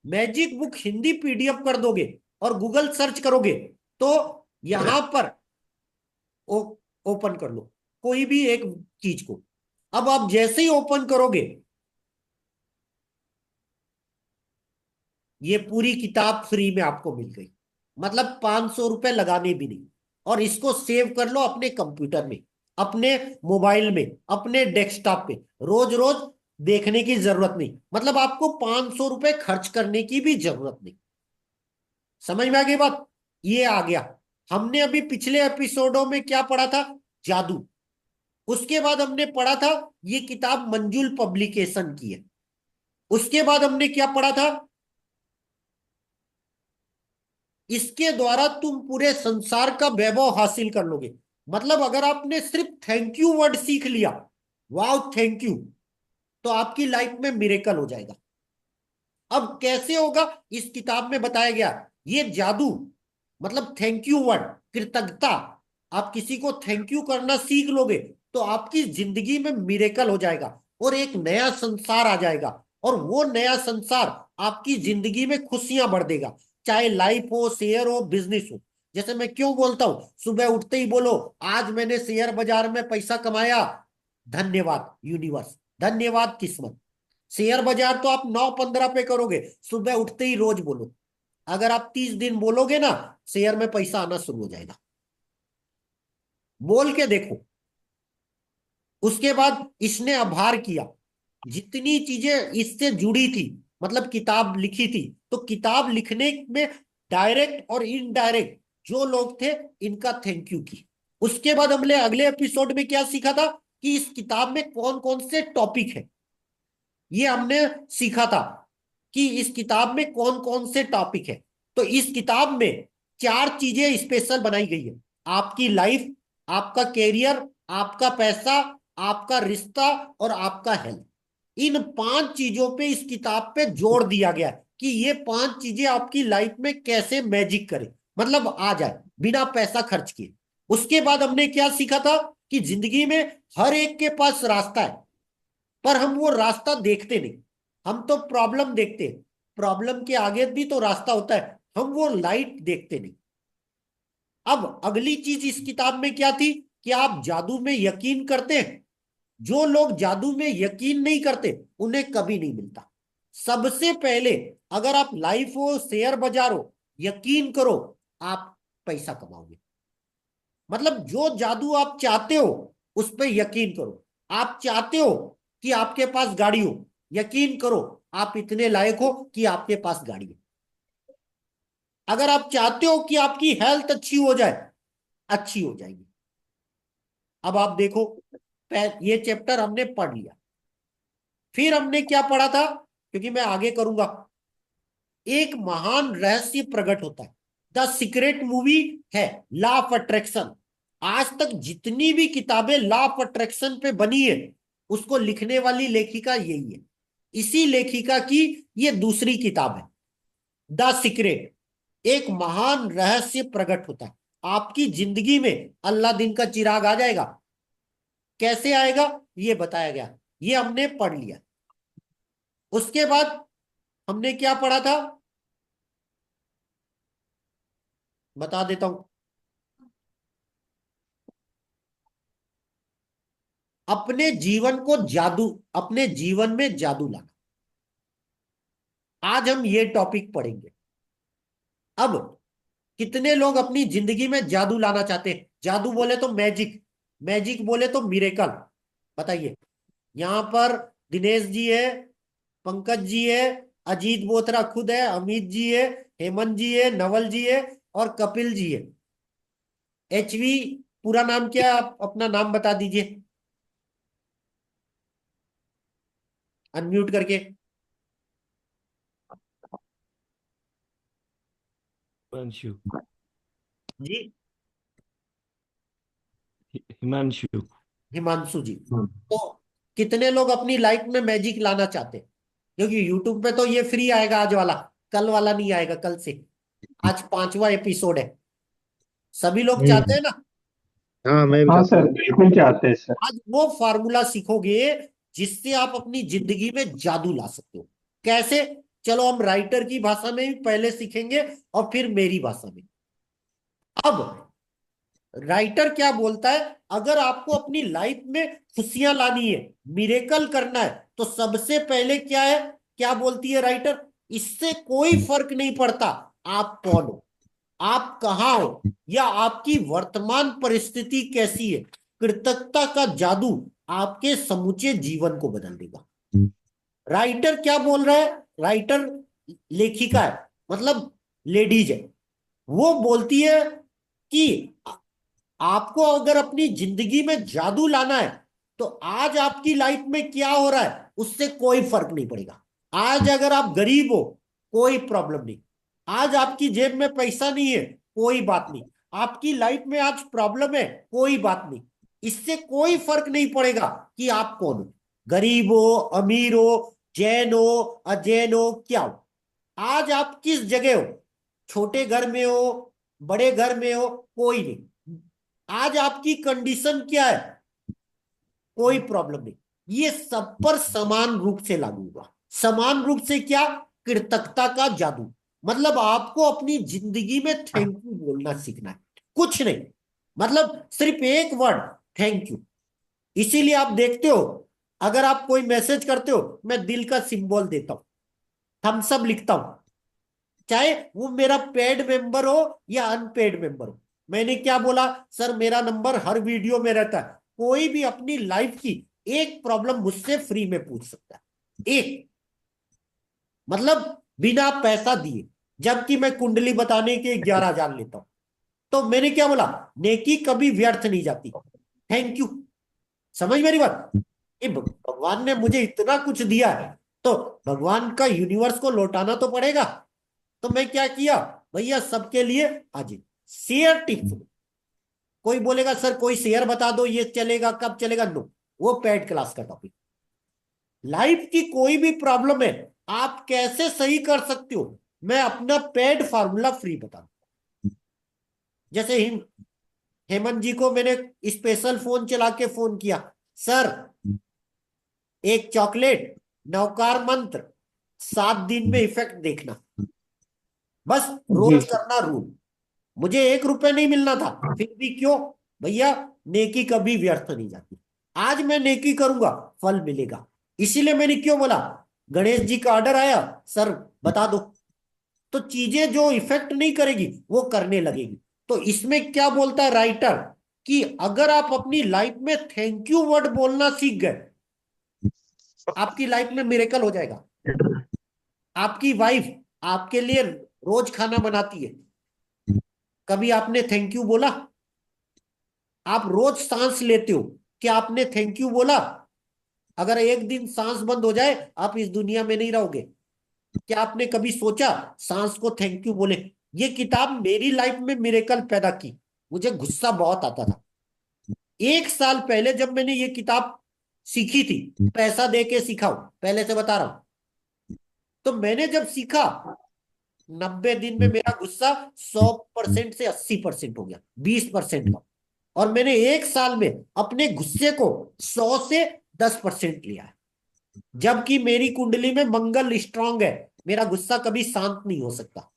Magic book Hindi PDF कर दोगे और गूगल सर्च करोगे, तो यहां पर ओ, ओपन कर लो कोई भी एक चीज को। अब आप जैसे ही ओपन करोगे, ये पूरी किताब फ्री में आपको मिल गई, मतलब 500 रुपए लगाने भी नहीं। और इसको सेव कर लो अपने कंप्यूटर में, अपने मोबाइल में, अपने डेस्कटॉप पे। रोज रोज देखने की जरूरत नहीं, मतलब आपको 500 रुपए खर्च करने की भी जरूरत नहीं। समझ में आ गई बात? ये आ गया। हमने अभी पिछले एपिसोडों में क्या पढ़ा था, जादू। उसके बाद हमने पढ़ा था, ये किताब मंजुल पब्लिकेशन की है। उसके बाद हमने क्या पढ़ा था, इसके द्वारा तुम पूरे संसार का वैभव हासिल कर लोगे। मतलब अगर आपने सिर्फ थैंक यू वर्ड सीख लिया, वाओ थैंक यू, तो आपकी लाइफ में मिरेकल हो जाएगा। अब कैसे होगा, इस किताब में बताया गया। ये जादू, मतलब थैंक यू वर्ड, कृतज्ञता। आप किसी को थैंक यू करना सीख लोगे, तो आपकी जिंदगी में मिरेकल हो जाएगा और एक नया संसार आ जाएगा। और वो नया संसार आपकी जिंदगी में खुशियां भर देगा, चाहे लाइफ हो, शेयर हो, बिजनेस हो। जैसे मैं क्यों बोलता हूं, सुबह उठते ही बोलो, आज मैंने शेयर बाजार में पैसा कमाया, धन्यवाद यूनिवर्स, धन्यवाद किस्मत। शेयर बाजार तो आप 9-15 पे करोगे, सुबह उठते ही रोज बोलो। अगर आप 30 दिन बोलोगे ना, शेयर में पैसा आना शुरू हो जाएगा। बोल के देखो। उसके बाद इसने आभार किया, जितनी चीजें इससे जुड़ी थी, मतलब किताब लिखी थी, तो किताब लिखने में डायरेक्ट और इनडायरेक्ट जो लोग थे, इनका थैंक यू की। उसके बाद हमने अगले एपिसोड में क्या सीखा था, कि इस किताब में कौन कौन से टॉपिक है, ये हमने सीखा था कि इस किताब में कौन कौन से टॉपिक है। तो इस किताब में 4 चीजें स्पेशल बनाई गई है, आपकी लाइफ, आपका कैरियर, आपका पैसा, आपका रिश्ता और आपका हेल्थ। इन 5 चीजों पे इस किताब पे जोर दिया गया है कि ये 5 चीजें आपकी लाइफ में कैसे मैजिक करे, मतलब आ जाए बिना पैसा खर्च किए। उसके बाद हमने क्या सीखा था, कि जिंदगी में हर एक के पास रास्ता है, पर हम वो रास्ता देखते नहीं। हम तो प्रॉब्लम देखते हैं, प्रॉब्लम के आगे भी तो रास्ता होता है, हम वो लाइट देखते नहीं। अब अगली चीज इस किताब में क्या थी, कि आप जादू में यकीन करते हैं। जो लोग जादू में यकीन नहीं करते, उन्हें कभी नहीं मिलता। सबसे पहले, अगर आप लाइफ हो, शेयर बाजार हो, यकीन करो, आप पैसा कमाओगे। मतलब जो जादू आप चाहते हो, उस पर यकीन करो। आप चाहते हो कि आपके पास गाड़ी हो, यकीन करो, आप इतने लायक हो कि आपके पास गाड़ी है। अगर आप चाहते हो कि आपकी हेल्थ अच्छी हो जाए, अच्छी हो जाएगी। अब आप देखो, ये चैप्टर हमने पढ़ लिया। फिर हमने क्या पढ़ा था, क्योंकि मैं आगे करूंगा, एक महान रहस्य प्रकट होता है। द सीक्रेट मूवी है लॉ ऑफ अट्रैक्शन। आज तक जितनी भी किताबें लॉ ऑफ अट्रैक्शन पे बनी है, उसको लिखने वाली लेखिका यही है। इसी लेखिका की ये दूसरी किताब है, द सीक्रेट। एक महान रहस्य प्रकट होता है, आपकी जिंदगी में अल्लाह दिन का चिराग आ जाएगा। कैसे आएगा, ये बताया गया, ये हमने पढ़ लिया। उसके बाद हमने क्या पढ़ा था, बता देता हूं। अपने जीवन को जादू, अपने जीवन में जादू लाना। आज हम ये टॉपिक पढ़ेंगे। अब कितने लोग अपनी जिंदगी में जादू लाना चाहते हैं? जादू बोले तो मैजिक, मैजिक बोले तो मिरेकल। बताइए। यहां पर दिनेश जी है, पंकज जी है, अजीत बोथरा खुद है, अमित जी है, हेमंत जी है, नवल जी है और कपिल जी है। एचवी पूरा नाम क्या है, आप अपना नाम बता दीजिए। अनम्यूट करके। हिमांशु। जी हिमांशु। हिमांशु जी। तो कितने लोग अपनी लाइफ में मैजिक लाना चाहते हैं? क्योंकि यूट्यूब पे तो ये फ्री आएगा आज वाला, कल वाला नहीं आएगा, कल से। आज 5वां एपिसोड है। सभी लोग चाहते हैं ना? हाँ मैं भी हाँ चाहता सर, हूँ। बिल्कुल चाहते हैं सर। आज वो फार्मूला सीखोगे जिससे आप अपनी जिंदगी में जादू ला सकते हो। कैसे? चलो हम राइटर की भाषा में भी पहले सीखेंगे और फिर मेरी भाषा में। अब राइटर क्या बोलता है, अगर आपको अपनी लाइफ में खुशियां लानी है, मिरेकल करना है, तो सबसे पहले क्या है, क्या बोलती है राइटर? इससे कोई फर्क नहीं पड़ता आप कौन हो, आप कहाँ हो, या आपकी वर्तमान परिस्थिति कैसी है, कृतज्ञता का जादू आपके समूचे जीवन को बदल देगा। राइटर क्या बोल रहा है? राइटर लेखिका है, मतलब लेडीज है। वो बोलती है कि आपको अगर अपनी जिंदगी में जादू लाना है तो आज आपकी लाइफ में क्या हो रहा है उससे कोई फर्क नहीं पड़ेगा। आज अगर आप गरीब हो, कोई प्रॉब्लम नहीं। आज आपकी जेब में पैसा नहीं है, कोई बात नहीं। आपकी लाइफ में आज प्रॉब्लम है, कोई बात नहीं। इससे कोई फर्क नहीं पड़ेगा कि आप कौन हो, गरीब हो, अमीर हो, जैन हो, अजैन हो, क्या हो। आज आप किस जगह हो, छोटे घर में हो, बड़े घर में हो, कोई नहीं। आज आपकी कंडीशन क्या है, कोई प्रॉब्लम नहीं। ये सब पर समान रूप से लागू हुआ। समान रूप से क्या? कृतज्ञता का जादू। मतलब आपको अपनी जिंदगी में थैंक यू बोलना सीखना है, कुछ नहीं। मतलब सिर्फ एक वर्ड, थैंक यू। इसीलिए आप देखते हो, अगर आप कोई मैसेज करते हो, मैं दिल का सिंबल देता हूं, थम्स अप लिखता हूं, चाहे वो मेरा पेड मेंबर हो या अनपेड मेंबर हो। मैंने क्या बोला? सर मेरा नंबर हर वीडियो में रहता है, कोई भी अपनी लाइफ की एक प्रॉब्लम मुझसे फ्री में पूछ सकता है, एक, मतलब बिना पैसा दिए। जबकि मैं कुंडली बताने के 11,000 लेता हूं। तो मैंने क्या बोला? नेकी कभी व्यर्थ नहीं जाती, थैंक यू। समझ मेरी बात? ये भगवान ने मुझे इतना कुछ दिया है, तो भगवान का यूनिवर्स को लौटाना तो पड़ेगा। तो मैं क्या किया भैया, सबके लिए आज शेयर टिप्स। कोई बोलेगा सर कोई शेयर बता दो, ये चलेगा कब चलेगा? नो, वो पेड क्लास का टॉपिक। लाइफ की कोई भी प्रॉब्लम है, आप कैसे सही कर सकते हो, मैं अपना पेड फार्मूला फ्री बता दूं। जैसे हेमंत जी को मैंने स्पेशल फोन चला के फोन किया, सर एक चॉकलेट, नवकार मंत्र, 7 दिन में इफेक्ट देखना, बस जी रोज सर। करना रूल। मुझे 1 रुपए नहीं मिलना था, फिर भी क्यों भैया, नेकी कभी व्यर्थ नहीं जाती। आज मैं नेकी करूंगा, फल मिलेगा। इसीलिए मैंने क्यों बोला, गणेश जी का ऑर्डर आया, सर बता दो, तो चीजें जो इफेक्ट नहीं करेगी वो करने लगेगी। तो इसमें क्या बोलता है राइटर, कि अगर आप अपनी लाइफ में थैंक यू वर्ड बोलना सीख गए, आपकी लाइफ में मिरेकल हो जाएगा। आपकी वाइफ आपके लिए रोज खाना बनाती है, कभी आपने थैंक यू बोला? आप रोज सांस लेते हो, क्या आपने थैंक यू बोला? अगर एक दिन सांस बंद हो जाए, आप इस दुनिया में नहीं रहोगे। क्या आपने कभी सोचा सांस को थैंक यू बोले? ये किताब मेरी लाइफ में मिरेकल पैदा की। मुझे गुस्सा बहुत आता था। 1 साल पहले जब मैंने ये किताब सीखी थी, पैसा दे के सीखा हूं, पहले से बता रहा हूं। तो मैंने जब सीखा, 90 दिन में मेरा गुस्सा 100% से 80% हो गया, 20% का। और मैंने 1 साल में अपने गुस्से को 100 से 10% लिया है। जबकि मेरी कुंडली में मंगल स्ट्रांग है, मेरा गुस्सा कभी शांत नहीं हो सकता।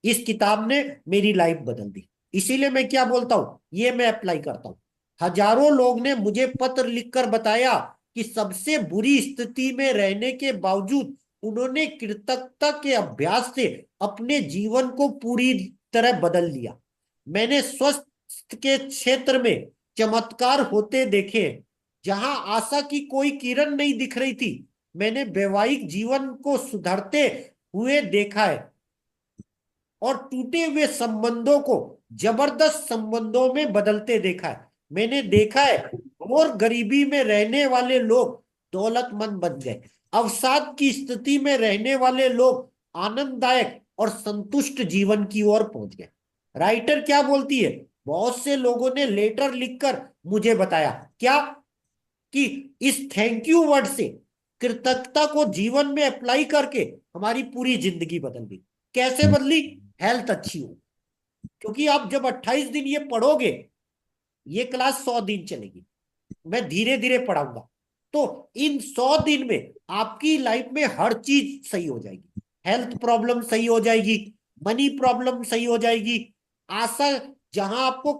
इस किताब ने मेरी लाइफ बदल दी। इसीलिए मैं क्या बोलता हूं, ये मैं अप्लाई करता हूं। हजारों लोग ने मुझे पत्र लिखकर बताया कि सबसे बुरी स्थिति में रहने के बावजूद उन्होंने कृतज्ञता के अभ्यास से अपने जीवन को पूरी तरह बदल लिया। मैंने स्वास्थ्य के क्षेत्र में चमत्कार होते देखे हैं, जहां आशा की कोई किरण नहीं दिख रही थी, मैंने वैवाहिक जीवन को सुधरते हुए देखा है, और टूटे हुए संबंधों को जबरदस्त संबंधों में बदलते देखा है। मैंने देखा है और गरीबी में रहने वाले लोग दौलतमंद बन गए। अवसाद की स्थिति में रहने वाले लोग आनंददायक और संतुष्ट जीवन की ओर पहुंच गए। राइटर क्या बोलती है, बहुत से लोगों ने लेटर लिखकर मुझे बताया क्या, कि इस थैंक यू वर्ड से, कृतज्ञता को जीवन में अप्लाई करके हमारी पूरी जिंदगी बदल गई। कैसे बदली? हेल्थ अच्छी हो, क्योंकि आप जब 28 दिन ये पढ़ोगे, ये क्लास 100 दिन चलेगी, मैं धीरे धीरे पढ़ाऊंगा, तो इन 100 दिन में आपकी लाइफ में हर चीज सही हो जाएगी। हेल्थ प्रॉब्लम सही हो जाएगी, मनी प्रॉब्लम सही हो जाएगी, आशा, जहां आपको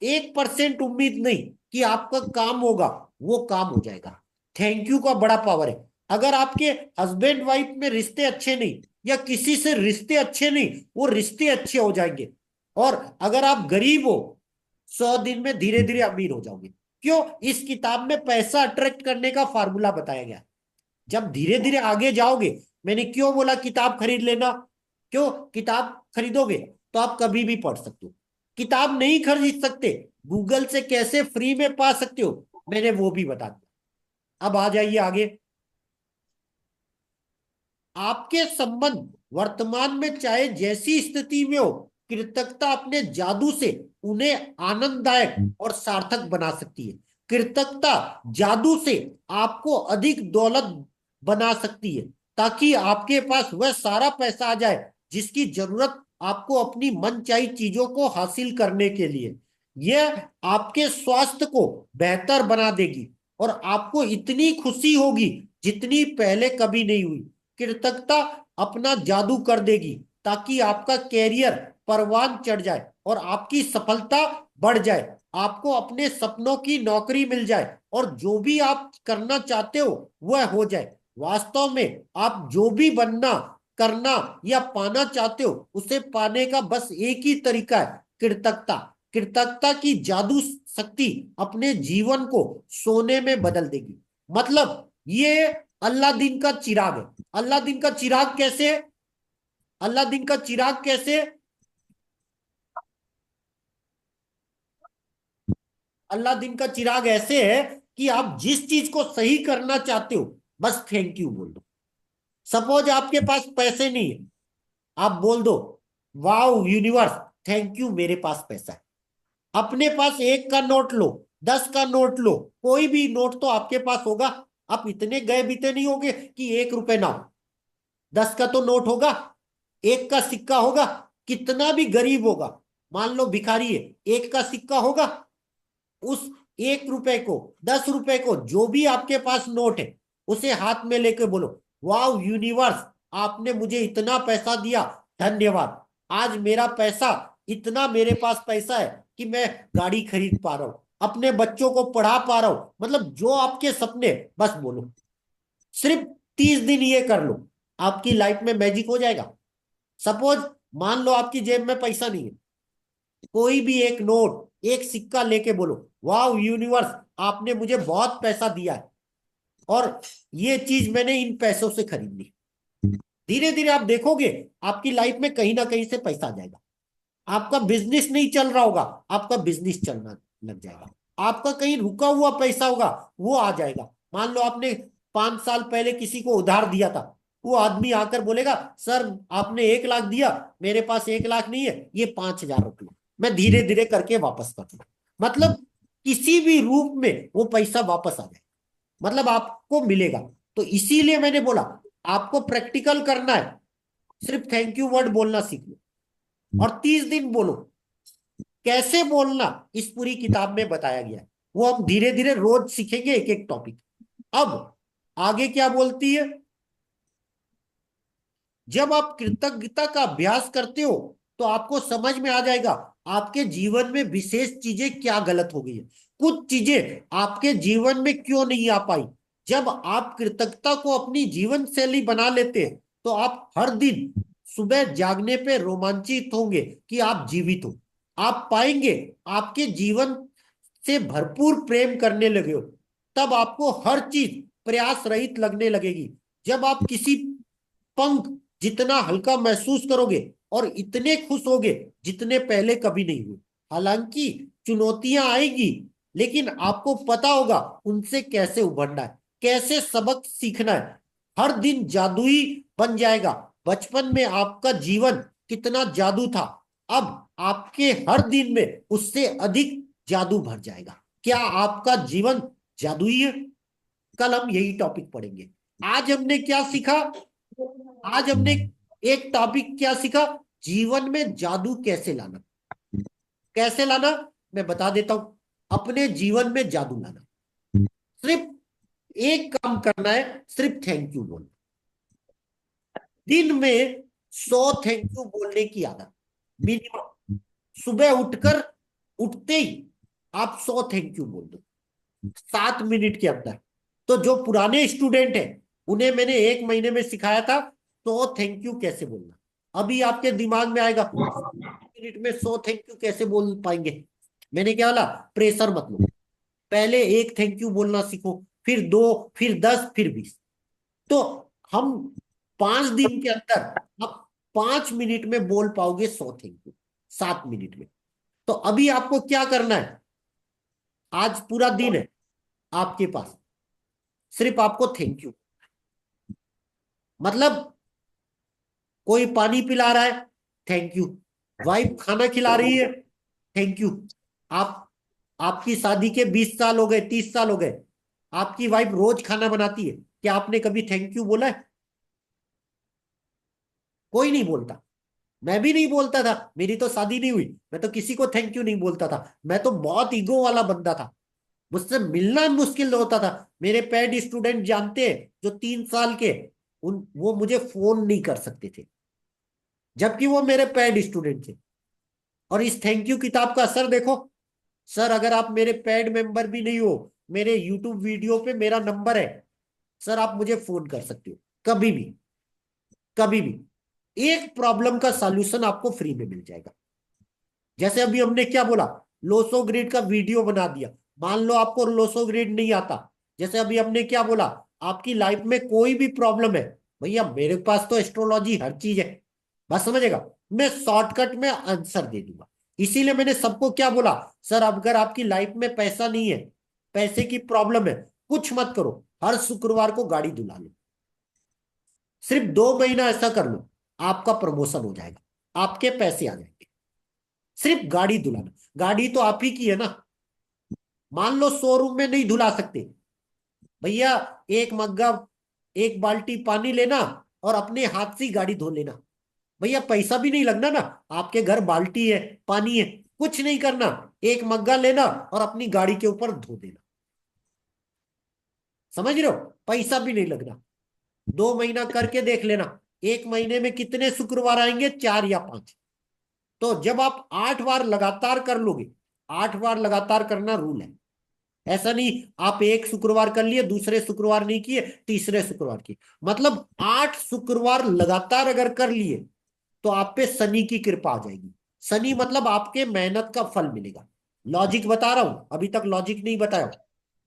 1% उम्मीद नहीं कि आपका काम होगा, वो काम हो जाएगा। थैंक यू का बड़ा पावर है। अगर आपके हस्बैंड वाइफ में रिश्ते अच्छे नहीं, या किसी से रिश्ते अच्छे नहीं, वो रिश्ते अच्छे हो जाएंगे। और अगर आप गरीब हो, 100 दिन में धीरे धीरे अमीर हो जाओगे। क्यों? इस किताब में पैसा अट्रैक्ट करने का फार्मूला बताया गया। जब धीरे धीरे आगे जाओगे, मैंने क्यों बोला किताब खरीद लेना? क्यों? किताब खरीदोगे तो आप कभी भी पढ़ सकते हो। किताब नहीं खरीद सकते, गूगल से कैसे फ्री में पा सकते हो, मैंने वो भी बता दिया। अब आ जाइए आगे। आपके संबंध वर्तमान में चाहे जैसी स्थिति में हो, कृतज्ञता अपने जादू से उन्हें आनंददायक और सार्थक बना सकती है। कृतज्ञता जादू से आपको अधिक दौलत बना सकती है, ताकि आपके पास वह सारा पैसा आ जाए जिसकी जरूरत आपको अपनी मनचाही चीजों को हासिल करने के लिए। यह आपके स्वास्थ्य को बेहतर बना देगी और आपको इतनी खुशी होगी जितनी पहले कभी नहीं हुई। कृतज्ञता अपना जादू कर देगी ताकि आपका कैरियर परवान चढ़ जाए और आपकी सफलता बढ़ जाए, आपको अपने सपनों की नौकरी मिल जाए और जो भी आप करना चाहते हो वह हो जाए। वास्तव में आप जो भी बनना, करना या पाना चाहते हो, उसे पाने का बस एक ही तरीका है, कृतज्ञता। कृतज्ञता की जादू शक्ति अपने जीवन को सोने में बदल देगी। मतलब ये अल्लादीन का चिराग है। अल्लादीन का चिराग कैसे है? अल्लादीन का चिराग कैसे है? अल्लादीन का चिराग ऐसे है कि आप जिस चीज को सही करना चाहते हो, बस थैंक यू बोल दो। सपोज आपके पास पैसे नहीं है, आप बोल दो, वाओ यूनिवर्स, थैंक यू मेरे पास पैसा है। अपने पास 1 का नोट लो, 10 का नोट लो, कोई भी नोट तो आपके पास होगा। आप इतने गए बीते नहीं होगे कि 1 रुपए ना हो। 10 का तो नोट होगा, 1 का सिक्का होगा। कितना भी गरीब होगा, मान लो भिखारी है, 1 का सिक्का होगा। उस 1 रुपए को, 10 रुपए को, जो भी आपके पास नोट है, उसे हाथ में लेके बोलो, वाओ यूनिवर्स, आपने मुझे इतना पैसा दिया, धन्यवाद। आज मेरा पैसा, इतना मेरे पास पैसा है कि मैं गाड़ी खरीद पा रहा हूं, अपने बच्चों को पढ़ा पा रहा हूं। मतलब जो आपके सपने, बस बोलो। सिर्फ 30 दिन ये कर लो, आपकी लाइफ में मैजिक हो जाएगा। सपोज मान लो आपकी जेब में पैसा नहीं है, कोई भी एक नोट, एक सिक्का लेके बोलो, वाह यूनिवर्स, आपने मुझे बहुत पैसा दिया है और ये चीज मैंने इन पैसों से खरीद ली। धीरे धीरे आप देखोगे आपकी लाइफ में कहीं ना कहीं से पैसा आ जाएगा। आपका बिजनेस नहीं चल रहा होगा, आपका बिजनेस चलना लग जाएगा। आपका कहीं रुका हुआ पैसा होगा, वो आ जाएगा। मान लो आपने 5 साल पहले किसी को उधार दिया था, वो आदमी आकर बोलेगा, सर आपने 1 लाख दिया, मेरे पास 1 लाख नहीं है, ये 5,000 रुपये मैं धीरे धीरे करके वापस कर दूंगा। मतलब किसी भी रूप में वो पैसा वापस आ जाए, मतलब आपको मिलेगा। तो इसीलिए मैंने बोला आपको प्रैक्टिकल करना है, सिर्फ थैंक यू वर्ड बोलना सीख लो और 30 दिन बोलो। कैसे बोलना इस पूरी किताब में बताया गया है, वो हम धीरे धीरे रोज सीखेंगे, एक एक टॉपिक। अब आगे क्या बोलती है, जब आप कृतज्ञता का अभ्यास करते हो तो आपको समझ में आ जाएगा आपके जीवन में विशेष चीजें क्या गलत हो गई है, कुछ चीजें आपके जीवन में क्यों नहीं आ पाई। जब आप कृतज्ञता को अपनी जीवन शैली बना लेते हैं तो आप हर दिन सुबह जागने पे रोमांचित होंगे कि आप जीवित हो। आप पाएंगे आपके जीवन से भरपूर प्रेम करने लगे हो, तब आपको हर चीज प्रयास रहित लगने लगेगी। जब आप किसी पंख जितना हल्का महसूस करोगे और इतने खुश होगे जितने पहले कभी नहीं हुए। हालांकि चुनौतियां आएगी, लेकिन आपको पता होगा उनसे कैसे उभरना है, कैसे सबक सीखना है। हर दिन जादुई बन जाएगा। बचपन में आपका जीवन कितना जादू था, अब आपके हर दिन में उससे अधिक जादू भर जाएगा। क्या आपका जीवन जादुई है? कल हम यही टॉपिक पढ़ेंगे। आज हमने क्या सीखा? आज हमने एक टॉपिक क्या सीखा? जीवन में जादू कैसे लाना। कैसे लाना मैं बता देता हूं। अपने जीवन में जादू लाना, सिर्फ एक काम करना है, सिर्फ थैंक यू बोलना। दिन में 100 थैंक यू बोलने की आदत मिनिमम। सुबह उठते ही आप 100 थैंक यू बोल दो 7 मिनट के अंदर। तो जो पुराने स्टूडेंट हैं उन्हें मैंने 1 महीने में सिखाया था 100 थैंक यू कैसे बोलना। अभी आपके दिमाग में आएगा 1 मिनट में 100 थैंक यू कैसे बोल पाएंगे। मैंने क्या बोला? प्रेशर मत लो। पहले एक थैंक यू बोलना सीखो, फिर 2, फिर 10, फिर 20। तो हम 5 दिन के अंदर आप 5 मिनट में बोल पाओगे 100 थैंक यू, 7 मिनट में। तो अभी आपको क्या करना है? आज पूरा दिन है आपके पास, सिर्फ आपको थैंक यू। मतलब कोई पानी पिला रहा है, थैंक यू। वाइफ खाना खिला रही है, थैंक यू। आप आपकी शादी के 20 साल हो गए, 30 साल हो गए, आपकी वाइफ रोज खाना बनाती है, क्या आपने कभी थैंक यू बोला है? कोई नहीं बोलता। मैं भी नहीं बोलता था, मेरी तो शादी नहीं हुई, मैं तो किसी को थैंक यू नहीं बोलता था। मैं तो बहुत ईगो वाला बंदा था, मुझसे मिलना मुश्किल होता था। मेरे पेड स्टूडेंट जानते हैं जो 3 साल के, उन वो मुझे फोन नहीं कर सकते थे, जबकि वो मेरे पेड स्टूडेंट थे। और इस थैंक यू किताब का असर देखो। सर अगर आप मेरे पेड मेंबर भी नहीं हो, मेरे यूट्यूब वीडियो पे मेरा नंबर है, सर आप मुझे फोन कर सकते हो कभी भी, कभी भी। एक प्रॉब्लम का सॉल्यूशन आपको फ्री में मिल जाएगा। जैसे अभी हमने क्या बोला, लोसो ग्रिड का वीडियो बना दिया। मान लो आपको लोसो ग्रिड नहीं आता, जैसे अभी हमने क्या बोला, आपकी लाइफ में कोई भी प्रॉब्लम है, भैया मेरे पास तो एस्ट्रोलॉजी हर चीज है, बस समझेगा, मैं शॉर्टकट में आंसर दे दूंगा। इसीलिए मैंने सबको क्या बोला, सर अगर आपकी लाइफ में पैसा नहीं है, पैसे की प्रॉब्लम है, कुछ मत करो, हर शुक्रवार को गाड़ी धुला लो। सिर्फ 2 महीना ऐसा कर लो, आपका प्रमोशन हो जाएगा, आपके पैसे आ जाएंगे। सिर्फ गाड़ी धुलाना। गाड़ी तो आप ही की है ना। मान लो शोरूम में नहीं धुला सकते, भैया एक मग्गा, एक बाल्टी पानी लेना और अपने हाथ से ही गाड़ी धो लेना। भैया पैसा भी नहीं लगना ना, आपके घर बाल्टी है, पानी है, कुछ नहीं करना, एक मग्गा लेना और अपनी गाड़ी के ऊपर धो देना। समझ रहे हो? पैसा भी नहीं लगना। 2 महीना करके देख लेना, 1 महीने में कितने शुक्रवार आएंगे, 4 या 5। तो जब आप 8 बार लगातार कर लोगे, 8 बार लगातार करना रूल है। ऐसा नहीं आप एक शुक्रवार कर लिए, दूसरे शुक्रवार नहीं किए, तीसरे शुक्रवार किए, मतलब 8 शुक्रवार लगातार अगर कर लिए तो आप पे शनि की कृपा आ जाएगी। शनि मतलब आपके मेहनत का फल मिलेगा। लॉजिक बता रहा हूं, अभी तक लॉजिक नहीं बताया।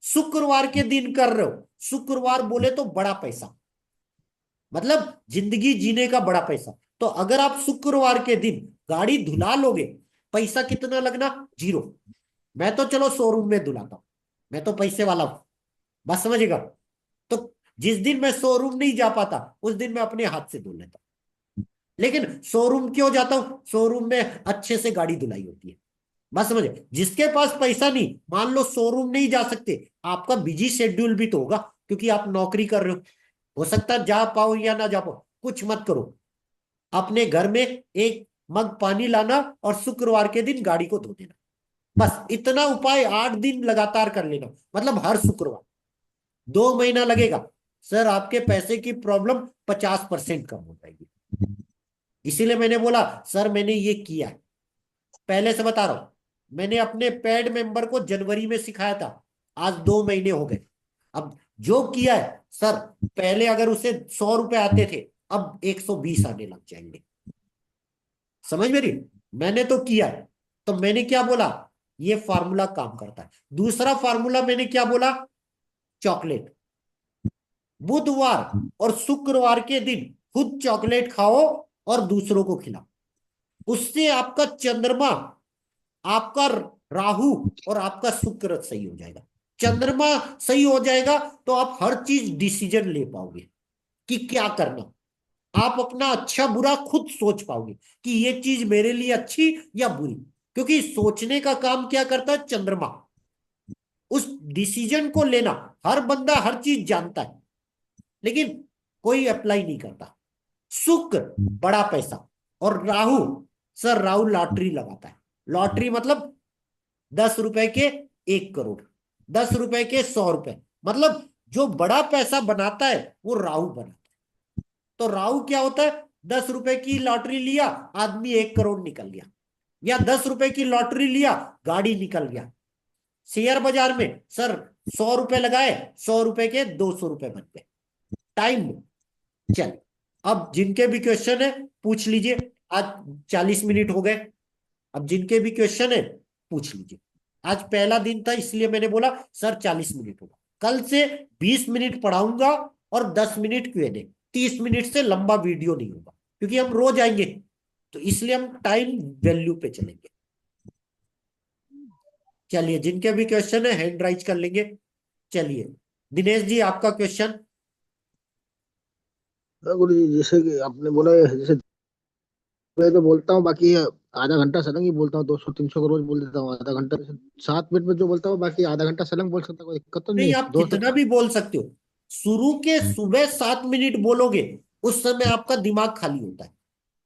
शुक्रवार के दिन कर रहे हो, शुक्रवार बोले तो बड़ा पैसा, मतलब जिंदगी जीने का बड़ा पैसा। तो अगर आप शुक्रवार के दिन गाड़ी धुला लोगे, पैसा कितना लगना, 0। मैं तो चलो शोरूम में धुलाता हूं, मैं तो पैसे वाला हूं, बस समझेगा। तो जिस दिन मैं शोरूम नहीं जा पाता उस दिन मैं अपने हाथ से धुल लेता हूं। लेकिन शोरूम क्यों जाता हूं? शोरूम में अच्छे से गाड़ी धुलाई होती है, बस समझे। जिसके पास पैसा नहीं, मान लो शोरूम नहीं जा सकते, आपका बिजी शेड्यूल भी तो होगा, क्योंकि आप नौकरी कर रहे हो सकता है जा पाओ या ना जा पाओ, कुछ मत करो, अपने घर में एक मग पानी लाना और शुक्रवार के दिन गाड़ी को धो देना। बस इतना उपाय 8 दिन लगातार कर लेना, मतलब हर शुक्रवार। 2 महीना लगेगा, सर आपके पैसे की प्रॉब्लम 50% कम हो जाएगी। इसीलिए मैंने बोला सर मैंने ये किया है, पहले से बता रहा हूं। मैंने अपने पेड मेंबर को जनवरी में सिखाया था, आज 2 महीने हो गए। अब जो किया है सर, पहले अगर उसे 100 रुपए आते थे, अब 120 आने लग जाएंगे। समझ मेरी? मैंने तो किया है। तो मैंने क्या बोला, ये फार्मूला काम करता है। दूसरा फार्मूला मैंने क्या बोला, चॉकलेट। बुधवार और शुक्रवार के दिन खुद चॉकलेट खाओ और दूसरों को खिलाओ। उससे आपका चंद्रमा, आपका राहु और आपका शुक्र सही हो जाएगा, चंद्रमा सही हो जाएगा, तो आप हर चीज डिसीजन ले पाओगे कि क्या करना। आप अपना अच्छा बुरा खुद सोच पाओगे कि ये चीज मेरे लिए अच्छी या बुरी, क्योंकि सोचने का काम क्या करता है चंद्रमा, उस डिसीजन को लेना। हर बंदा हर चीज जानता है, लेकिन कोई अप्लाई नहीं करता। शुक्र बड़ा पैसा, और राहु, सर राहु लॉटरी लगाता है। लॉटरी मतलब 10 रुपए के 1 करोड़, 10 रुपए के 100 रुपए, मतलब जो बड़ा पैसा बनाता है वो राहु बनाता है। तो राहु क्या होता है, 10 रुपए की लॉटरी लिया, आदमी 1 करोड़ निकल गया, या 10 रुपए की लॉटरी लिया, गाड़ी निकल गया। शेयर बाजार में सर 100 रुपए लगाए, 100 रुपए के 200 रुपए बन गए टाइम में। चल, अब जिनके भी क्वेश्चन है पूछ लीजिए, आज 40 मिनट हो गए। अब जिनके भी क्वेश्चन है पूछ लीजिए। आज पहला दिन था इसलिए मैंने बोला सर 40 मिनट होगा, कल से 20 मिनट पढ़ाऊंगा और 10 मिनट Q&A। 30 मिनट से लंबा वीडियो नहीं होगा, क्योंकि हम रोज आएंगे, तो इसलिए हम टाइम वैल्यू पे चलेंगे। चलिए, जिनके भी क्वेश्चन है हैंड राइज कर लेंगे। चलिए दिनेश जी, आपका क्वेश्चन। गुरु जी, जैसे कि आपने बोला है, जैसे मैं तो बोलता हूँ बाकी आधा घंटा सलंग ही बोलता हूँ, 200 300 का रोज बोल देता हूँ, आधा घंटा 7 मिनट में जो बोलता हूँ, बाकी आधा घंटा सलंग बोल सकता हूँ, कोई दिक्कत तो नहीं नहीं, है आप दोस्त। कितना भी बोल सकते हो। शुरू के सुबह 7 मिनट बोलोगे, उस समय आपका दिमाग खाली होता है।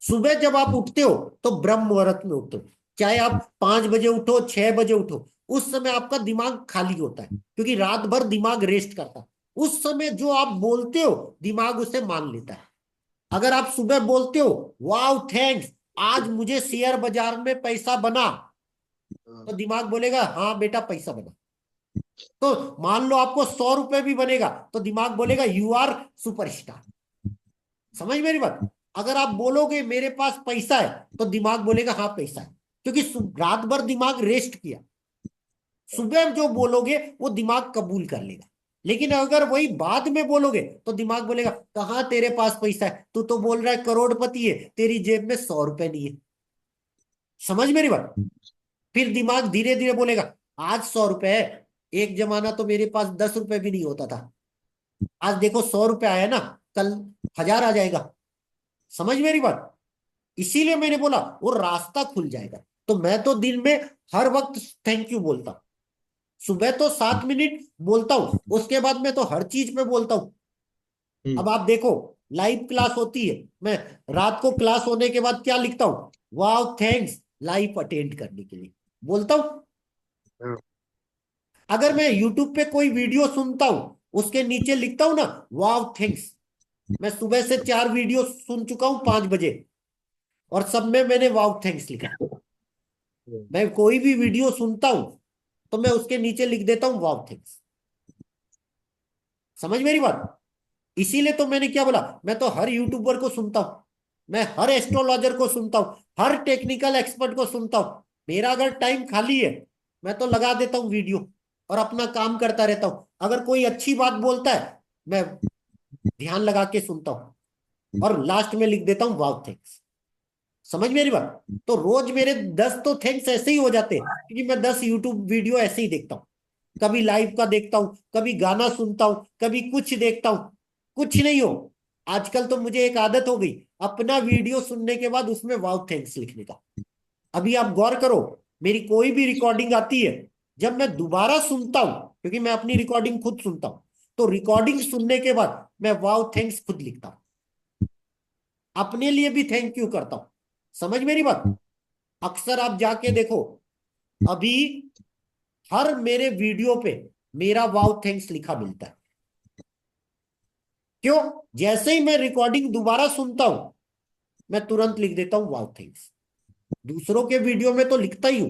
सुबह जब आप उठते हो तो ब्रह्म मुहूर्त में उठते हो, चाहे आप 5 बजे उठो, 6 बजे उठो, उस समय आपका दिमाग खाली होता है, क्योंकि रात भर दिमाग रेस्ट करता है। उस समय जो आप बोलते हो दिमाग उसे मान लेता है। अगर आप सुबह बोलते हो वाओ थैंक्स, आज मुझे शेयर बाजार में पैसा बना, तो दिमाग बोलेगा हाँ बेटा पैसा बना। तो मान लो आपको 100 रुपए भी बनेगा, तो दिमाग बोलेगा यू आर सुपरस्टार। समझ मेरी बात। अगर आप बोलोगे मेरे पास पैसा है, तो दिमाग बोलेगा हाँ पैसा है, क्योंकि रात भर दिमाग रेस्ट किया। सुबह जो बोलोगे वो दिमाग कबूल कर लेगा। लेकिन अगर वही बाद में बोलोगे तो दिमाग बोलेगा कहाँ तेरे पास पैसा है, तू तो बोल रहा है करोड़पति है, तेरी जेब में 100 रुपए नहीं है। समझ मेरी बात। फिर दिमाग धीरे धीरे बोलेगा आज 100 रुपए है, एक जमाना तो मेरे पास 10 रुपए भी नहीं होता था, आज देखो 100 रुपए आया ना, कल 1000 आ जाएगा। समझ मेरी बात। इसीलिए मैंने बोला वो रास्ता खुल जाएगा। तो मैं तो दिन में हर वक्त थैंक यू बोलता हूं। सुबह तो 7 मिनट बोलता हूं, उसके बाद में तो हर चीज में बोलता हूं। अब आप देखो, लाइव क्लास होती है, मैं रात को क्लास होने के बाद क्या लिखता हूं, वाओ थैंक्स लाइव अटेंड करने के लिए बोलता हूं। अगर मैं यूट्यूब पे कोई वीडियो सुनता हूं, उसके नीचे लिखता हूं ना वाओ थैंक्स। मैं सुबह से 4 वीडियो सुन चुका हूं 5 बजे, और सब में मैंने वाओ थैंक्स लिखा है। मैं कोई भी वीडियो सुनता हूं तो मैं उसके नीचे लिख देता हूं वाओ थैंक्स। समझ मेरी बात। इसीलिए तो मैंने क्या बोला, मैं तो हर यूट्यूबर को सुनता हूं, मैं हर एस्ट्रोलॉजर को सुनता हूं, हर टेक्निकल एक्सपर्ट को सुनता हूं। मेरा अगर टाइम खाली है, मैं तो लगा देता हूं वीडियो और अपना काम करता रहता हूं। अगर कोई अच्छी बात बोलता है, मैं ध्यान लगा के सुनता हूं और लास्ट में लिख देता हूं वाव थैंक्स। समझ मेरी बात। तो रोज मेरे 10 तो थैंक्स ऐसे ही हो जाते हैं, क्योंकि मैं 10 यूट्यूब वीडियो ऐसे ही देखता हूँ। कभी लाइव का देखता हूँ, कभी गाना सुनता हूँ, कभी कुछ देखता हूँ। कुछ नहीं हो, आजकल तो मुझे एक आदत हो गई अपना वीडियो सुनने के बाद उसमें वाव थैंक्स लिखने का। अभी आप गौर करो, मेरी कोई भी रिकॉर्डिंग आती है, जब मैं दोबारा सुनता हूं, क्योंकि मैं अपनी रिकॉर्डिंग खुद सुनता हूं, तो रिकॉर्डिंग सुनने के बाद मैं वाव थैंक्स खुद लिखता हूं, अपने लिए भी थैंक यू करता हूं। समझ मेरी बात। अक्सर आप जाके देखो, अभी हर मेरे वीडियो पे मेरा वाव थैंक्स लिखा मिलता है। क्यों? जैसे ही मैं रिकॉर्डिंग दोबारा सुनता हूं, मैं तुरंत लिख देता हूं वाव थैंक्स। दूसरों के वीडियो में तो लिखता ही हूं,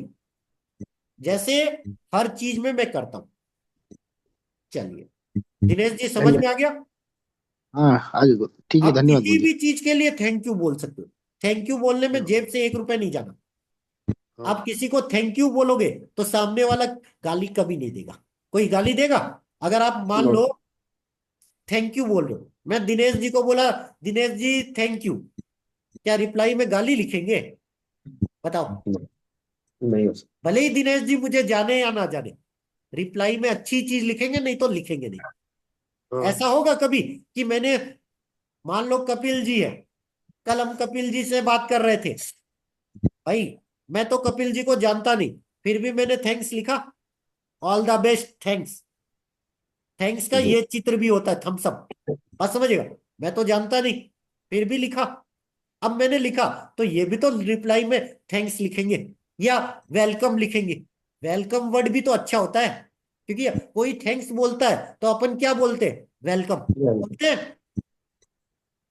जैसे हर चीज में मैं करता हूं। चलिए दिनेश जी, समझ में आ गया। हाँ आगे गुरु, ठीक है, आप धन्यवाद किसी गुरु जी। भी चीज के लिए थैंक यू बोल सकते हो। थैंक यू बोलने में जेब से 1 रुपए नहीं जाना। हाँ, आप किसी को थैंक यू बोलोगे तो सामने वाला गाली कभी नहीं देगा। कोई गाली देगा? अगर आप मान लो थैंक यू बोल रहे हो, मैं दिनेश जी को बोला दिनेश जी थैंक यू, क्या रिप्लाई में गाली लिखेंगे? बताओ। नहीं हो सकता। भले ही दिनेश जी मुझे जाने या ना जाने, रिप्लाई में अच्छी चीज लिखेंगे, नहीं तो लिखेंगे नहीं। हाँ। ऐसा होगा कभी कि मैंने, मान लो कपिल जी है, कल हम कपिल जी से बात कर रहे थे, भाई मैं तो कपिल जी को जानता नहीं, फिर भी मैंने थैंक्स लिखा, all the best thanks. Thanks का जी। ये चित्र भी होता है, थम्स अप, बात समझेगा। मैं तो जानता नहीं, फिर भी लिखा। अब मैंने लिखा तो ये भी तो रिप्लाई में थैंक्स लिखेंगे या वेलकम लिखेंगे। वेलकम वर्ड भी तो अच्छा होता है, क्योंकि कोई थैंक्स बोलता है तो अपन क्या बोलते हैं, वेलकम बोलते हैं।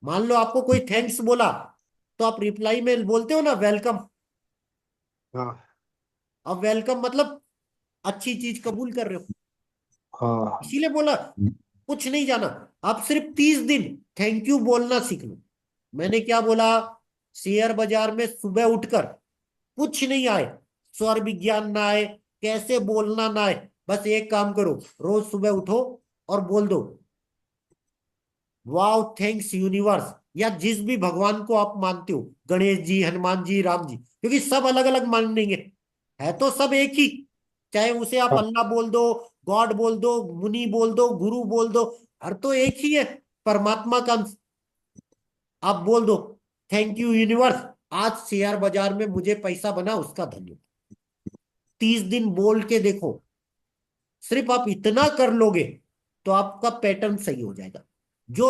मान लो आपको कोई थैंक्स बोला, तो आप रिप्लाई में बोलते हो ना वेलकम। हाँ। अब वेलकम मतलब अच्छी चीज कबूल कर रहे हो, हाँ। इसीलिए बोला। कुछ नहीं जाना, आप सिर्फ 30 दिन थैंक यू बोलना सीख लो। मैंने क्या बोला, शेयर बाजार में सुबह उठकर कुछ नहीं आए, स्वर विज्ञान ना आए, कैसे बोलना ना आए, बस एक काम करो, रोज सुबह उठो और बोल दो वाओ थैंक्स यूनिवर्स, या जिस भी भगवान को आप मानते हो, गणेश जी, हनुमान जी, राम जी, क्योंकि सब अलग अलग मानेंगे, है तो सब एक ही। चाहे उसे आप हाँ। अल्लाह बोल दो, गॉड बोल दो, मुनि बोल दो, गुरु बोल दो, हर तो एक ही है, परमात्मा का अंश। आप बोल दो थैंक यू यूनिवर्स, आज शेयर बाजार में मुझे पैसा बना, उसका धन्यवाद। 30 दिन बोल के देखो, सिर्फ आप इतना कर लोगे तो आपका पैटर्न सही हो जाएगा। जो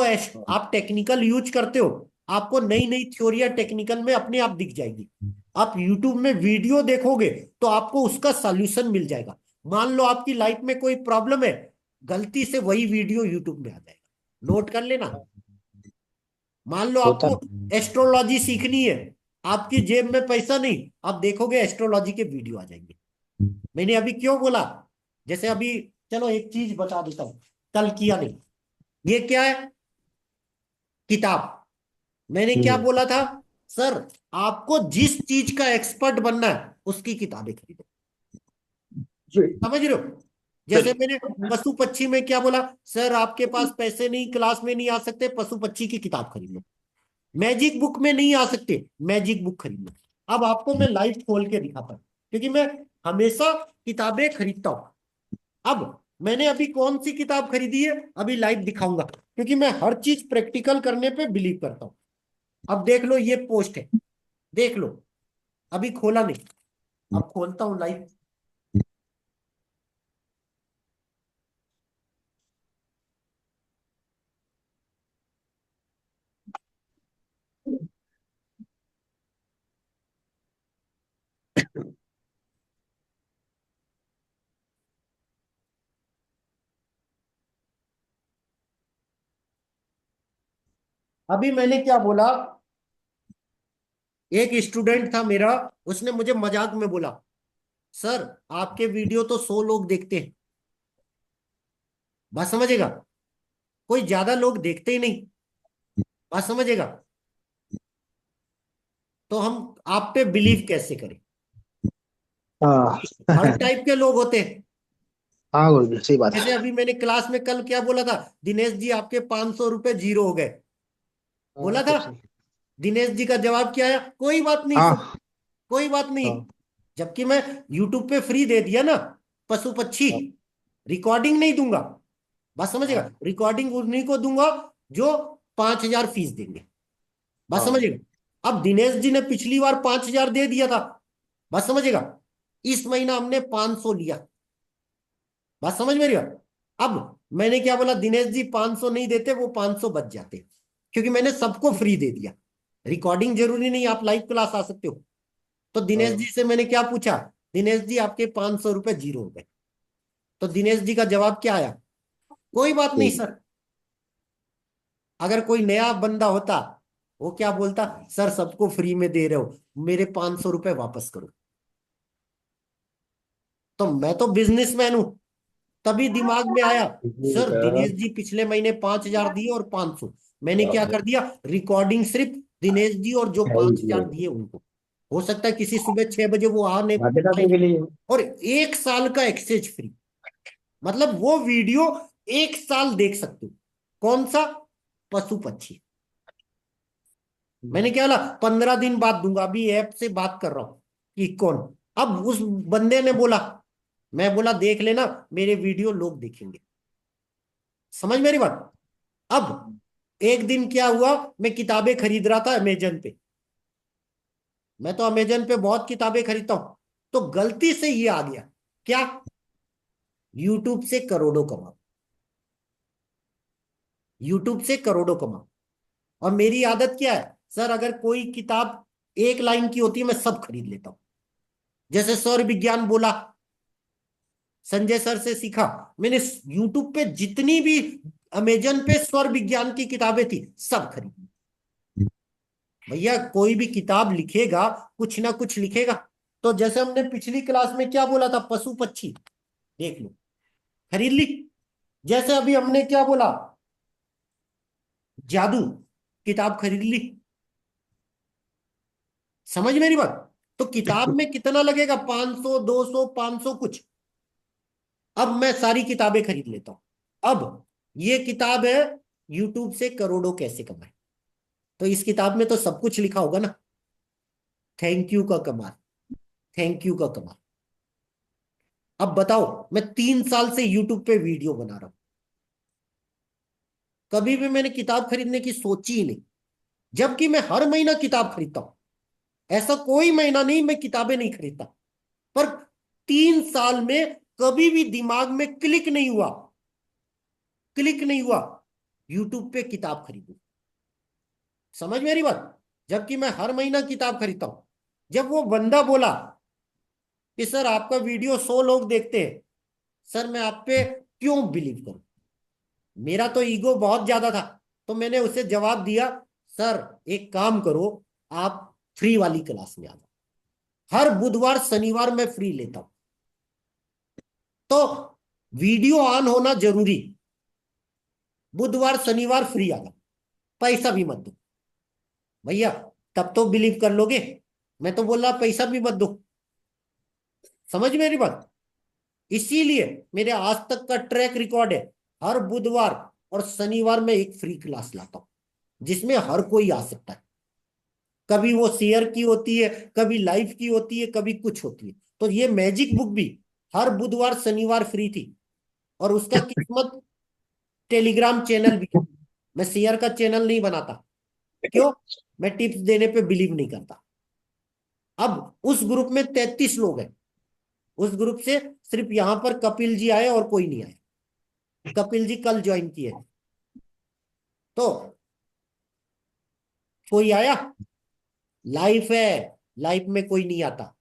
आप टेक्निकल यूज करते हो, आपको नई नई थ्योरिया टेक्निकल में अपने आप दिख जाएगी। आप यूट्यूब में वीडियो देखोगे तो आपको उसका सॉल्यूशन मिल जाएगा। मान लो आपकी लाइफ में कोई प्रॉब्लम है, गलती से वही वीडियो यूट्यूब में आ जाएगा, नोट कर लेना। मान लो होता आपको है। एस्ट्रोलॉजी सीखनी है, आपकी जेब में पैसा नहीं, आप देखोगे एस्ट्रोलॉजी के वीडियो आ जाएंगे। मैंने अभी क्यों बोला, जैसे अभी, चलो एक चीज बता देता हूं, कल किया नहीं, ये क्या है, किताब। मैंने क्या हम्म। बोला था, सर आपको जिस चीज का एक्सपर्ट बनना है उसकी किताबें खरीदो। जी। समझ रहे हो। जैसे बिल्कुल। मैंने पशु पक्षी में क्या बोला, सर आपके पास पैसे नहीं, क्लास में नहीं आ सकते, पशु पक्षी की किताब खरीद लो। मैजिक बुक में नहीं आ सकते, मैजिक बुक खरीद लो। अब आपको मैं लाइव खोल के दिखाता हूँ, क्योंकि मैं हमेशा किताबें खरीदता हूँ। अब मैंने अभी कौन सी किताब खरीदी है, अभी लाइव दिखाऊंगा, क्योंकि मैं हर चीज प्रैक्टिकल करने पे बिलीव करता हूँ। अब देख लो, ये पोस्ट है, देख लो, अभी खोला नहीं, अब खोलता हूँ लाइव। अभी मैंने क्या बोला, एक स्टूडेंट था मेरा, उसने मुझे मजाक में बोला, सर आपके वीडियो तो 100 लोग देखते हैं। बात समझेगा, कोई ज्यादा लोग देखते ही नहीं। बात समझेगा, तो हम आप पे बिलीव कैसे करें। हाँ। हर टाइप के लोग होते हैं। हाँ गुरु जी सही बात है। जैसे अभी मैंने क्लास में कल क्या बोला था, दिनेश जी आपके 500 रुपए जीरो हो गए, हाँ बोला था। सब सही। दिनेश जी का जवाब क्या आया, कोई बात नहीं सर, हाँ। कोई बात नहीं। हाँ। जबकि मैं यूट्यूब पे फ्री दे दिया ना, पशु पक्षी, हाँ। रिकॉर्डिंग नहीं दूंगा। बात समझेगा, हाँ। रिकॉर्डिंग उन्हीं को दूंगा जो 5,000 फीस देंगे। बात हाँ। समझेगा। अब दिनेश जी ने पिछली बार 5,000 दे दिया था, बात समझेगा, इस महीना हमने 500 लिया। बात समझ में रही हो? अब मैंने क्या बोला, दिनेश जी 500 नहीं देते, वो 500 बच जाते, क्योंकि मैंने सबको फ्री दे दिया। रिकॉर्डिंग जरूरी नहीं, आप लाइव क्लास आ सकते हो। तो दिनेश जी हाँ। से मैंने क्या पूछा, दिनेश जी आपके 500 रुपए जीरो हो गए। तो दिनेश जी का जवाब क्या आया, कोई बात नहीं ठीक। सर। अगर कोई नया बंदा होता, वो क्या बोलता, सर सबको फ्री में दे रहे हो, मेरे 500 रुपए वापस करो। तो मैं तो बिजनेसमैन हूं, तभी दिमाग में आया, सर दिनेश जी पिछले महीने 5,000 दिए और 500, मैंने क्या कर दिया, रिकॉर्डिंग सिर्फ दिनेश जी और जो 5,000 दिए उनको। हो सकता है किसी सुबह 6 बजे वो आने बातें आए, के लिए। और 1 साल का एक्सेस फ्री, मतलब वो वीडियो 1 साल देख सकते हो। कौन सा, पशु पक्षी। मैंने क्या बोला, 15 दिन बाद दूंगा, अभी ऐप से बात कर रहा हूं कि कौन। अब उस बंदे ने बोला, मैं बोला देख लेना मेरे वीडियो लोग देखेंगे। समझ मेरी बात। अब एक दिन क्या हुआ, मैं किताबें खरीद रहा था अमेजन पे। मैं तो अमेजन पे बहुत किताबें खरीदता हूं। तो गलती से ये आ गया, क्या, यूट्यूब से करोड़ों कमाओ, यूट्यूब से करोड़ों कमाओ। और मेरी आदत क्या है सर, अगर कोई किताब एक लाइन की होती है मैं सब खरीद लेता हूं। जैसे सौर विज्ञान बोला, संजय सर से सीखा मैंने। यूट्यूब पे जितनी भी अमेजन पे सौर विज्ञान की किताबें थी सब खरीदी। भैया कोई भी किताब लिखेगा कुछ ना कुछ लिखेगा। तो जैसे हमने पिछली क्लास में क्या बोला था, पशु पक्षी, देख लो, खरीद ली। जैसे अभी हमने क्या बोला, जादू, किताब खरीद ली। समझ मेरी बात। तो किताब में कितना लगेगा, 500 200 500 कुछ। अब मैं सारी किताबें खरीद लेता हूं। अब ये किताब है यूट्यूब से करोड़ों कैसे कमाए। तो इस किताब में तो सब कुछ लिखा होगा ना, थैंक यू का कमाल, थैंक यू का कमाल। अब बताओ, मैं 3 साल से यूट्यूब पे वीडियो बना रहा हूं, कभी भी मैंने किताब खरीदने की सोची ही नहीं, जबकि मैं हर महीना किताब खरीदता हूं। ऐसा कोई महीना नहीं मैं किताबें नहीं खरीदता। पर 3 साल में कभी भी दिमाग में क्लिक नहीं हुआ, क्लिक नहीं हुआ यूट्यूब पे किताब खरीदूं। समझ मेरी बात। जबकि मैं हर महीना किताब खरीदता हूं। जब वो बंदा बोला कि सर आपका वीडियो 100 लोग देखते हैं, सर मैं आप पे क्यों बिलीव करूं। मेरा तो ईगो बहुत ज्यादा था। तो मैंने उसे जवाब दिया, सर एक काम करो, आप फ्री वाली क्लास में आ जाओ। हर बुधवार शनिवार में फ्री लेता हूं। तो वीडियो ऑन होना जरूरी, बुधवार शनिवार फ्री आ जाओ, पैसा भी मत दो। भैया तब तो बिलीव कर लोगे। मैं तो बोल रहा पैसा भी मत दो। समझ मेरी बात। इसीलिए मेरे आज तक का ट्रैक रिकॉर्ड है, हर बुधवार और शनिवार में एक फ्री क्लास लाता हूं, जिसमें हर कोई आ सकता है। कभी वो शेयर की होती है, कभी लाइव की होती है, कभी कुछ होती है। तो ये मैजिक बुक भी हर बुधवार शनिवार फ्री थी। और उसका किस्मत, टेलीग्राम चैनल भी है। मैं शेयर का चैनल नहीं बनाता, क्यों, मैं टिप्स देने पे बिलीव नहीं करता। अब उस ग्रुप में 33 लोग हैं। उस ग्रुप से सिर्फ यहां पर कपिल जी आए और कोई नहीं आया। कपिल जी कल ज्वाइन किए। तो कोई आया, लाइफ है, लाइफ में कोई नहीं आता।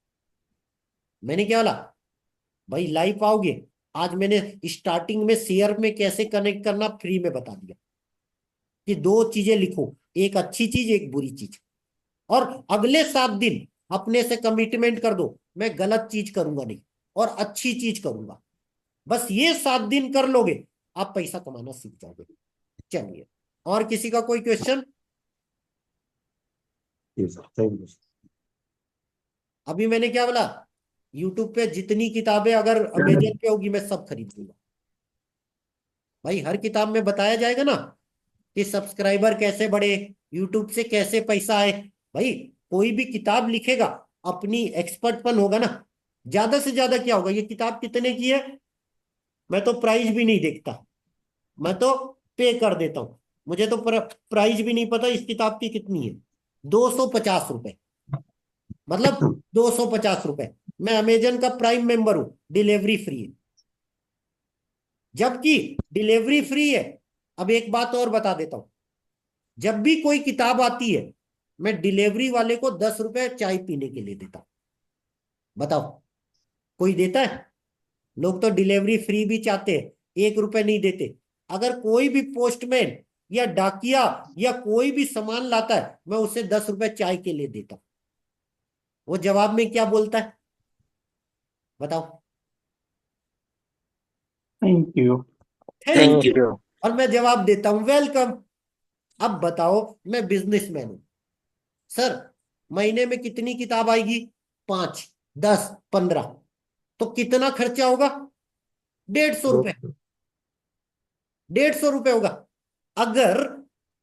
मैंने क्या बोला, भाई लाइफ आओगे। आज मैंने स्टार्टिंग में शेयर में कैसे कनेक्ट करना फ्री में बता दिया कि 2 चीजें लिखो, एक अच्छी चीज एक बुरी चीज। और अगले 7 दिन अपने से कमिटमेंट कर दो, मैं गलत चीज करूंगा नहीं और अच्छी चीज करूंगा। बस ये 7 दिन कर लोगे, आप पैसा कमाना सीख जाओगे। चलिए, और किसी का कोई क्वेश्चन। Thank you. अभी मैंने क्या बोला, यूट्यूब पे जितनी किताबें अगर अमेजन पे होगी मैं सब खरीद लूंगा। भाई हर किताब में बताया जाएगा ना कि सब्सक्राइबर कैसे बढ़े, यूट्यूब से कैसे पैसा आए। भाई कोई भी किताब लिखेगा, अपनी एक्सपर्टपन होगा ना। ज्यादा से ज्यादा क्या होगा, ये किताब कितने की है, मैं तो प्राइस भी नहीं देखता, मैं तो पे कर देता हूं। मुझे तो प्राइस भी नहीं पता इस किताब की कितनी है, 250 रुपए। मतलब 250 रुपए। मैं अमेजन का प्राइम मेंबर हूं, डिलीवरी फ्री है। जबकि डिलीवरी फ्री है। अब एक बात और बता देता हूं, जब भी कोई किताब आती है मैं डिलीवरी वाले को 10 रुपए चाय पीने के लिए देता हूं। बताओ, कोई देता है। लोग तो डिलीवरी फ्री भी चाहते हैं, 1 रुपए नहीं देते। अगर कोई भी पोस्टमैन या डाकिया या कोई भी सामान लाता है, मैं उसे 10 रुपए चाय के लिए देता हूं। वो जवाब में क्या बोलता है, बताओ। Thank you. Thank you. और मैं जवाब देता हूं वेलकम। अब बताओ, मैं बिजनेसमैन हूं सर, महीने में कितनी किताब आएगी, 5 10 15। तो कितना खर्चा होगा, 150 रुपए, 150 रुपए होगा। अगर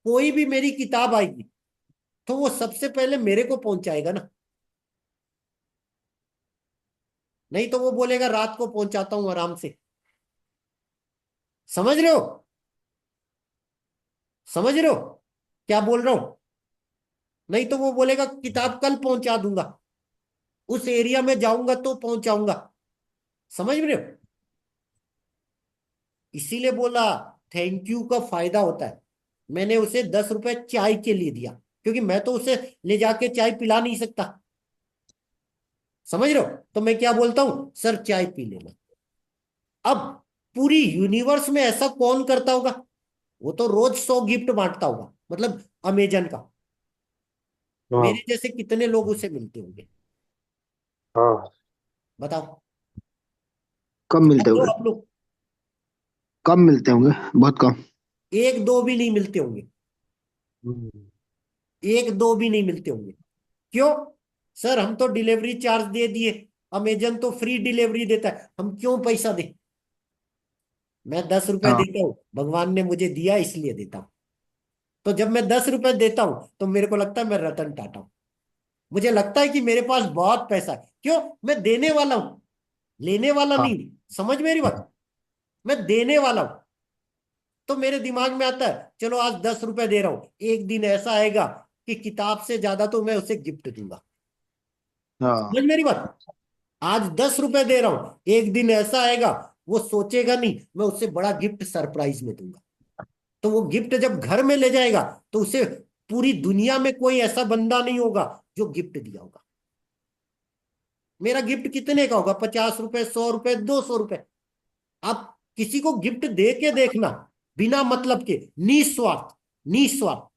कोई भी मेरी किताब आएगी तो वो सबसे पहले मेरे को पहुंचाएगा ना। नहीं तो वो बोलेगा रात को पहुंचाता हूं आराम से। समझ रहे हो? समझ रहे हो क्या बोल रहा हूं? नहीं तो वो बोलेगा किताब कल पहुंचा दूंगा, उस एरिया में जाऊंगा तो पहुंचाऊंगा। समझ रहे हो? इसीलिए बोला थैंक यू का फायदा होता है। मैंने उसे 10 रुपए चाय के लिए दिया, क्योंकि मैं तो उसे ले जाके चाय पिला नहीं सकता। समझ रहे हो? तो मैं क्या बोलता हूं, सर चाय पी लेना। अब पूरी यूनिवर्स में ऐसा कौन करता होगा? वो तो रोज 100 गिफ्ट बांटता होगा, मतलब अमेजन का। हाँ मेरे जैसे कितने लोग उसे मिलते होंगे? हाँ। बताओ। कम मिलते दो होंगे। आप लोग। कम मिलते होंगे, बहुत कम। एक दो भी नहीं मिलते होंगे। हम्म। एक दो भी नहीं मिलते होंगे। क्यों? सर हम तो डिलीवरी चार्ज दे दिए, अमेजन तो फ्री डिलीवरी देता है, हम क्यों पैसा दे? मैं 10 रुपए हाँ देता हूं, भगवान ने मुझे दिया इसलिए देता हूं। तो जब मैं 10 रुपए देता हूं तो मेरे को लगता है मैं रतन टाटा हूं। मुझे लगता है कि मेरे पास बहुत पैसा है। क्यों? मैं देने वाला हूं, लेने वाला हाँ। नहीं। समझ मेरी बात? मैं देने वाला हूं। तो मेरे दिमाग में आता है चलो आज 10 रुपए दे रहा हूं, एक दिन ऐसा आएगा कि किताब से ज्यादा तो मैं उसे गिफ्ट दूंगा। हाँ समझ मेरी बात? आज 10 रुपए दे रहा हूं, एक दिन ऐसा आएगा वो सोचेगा नहीं, मैं उससे बड़ा गिफ्ट सरप्राइज में दूंगा। तो वो गिफ्ट जब घर में ले जाएगा तो उसे पूरी दुनिया में कोई ऐसा बंदा नहीं होगा जो गिफ्ट दिया होगा। मेरा गिफ्ट कितने का होगा? 50 रुपए, 100 रुपए, 200 रुपए। आप किसी को गिफ्ट दे के देखना, बिना मतलब के, निस्वार्थ। निस्वार्थ,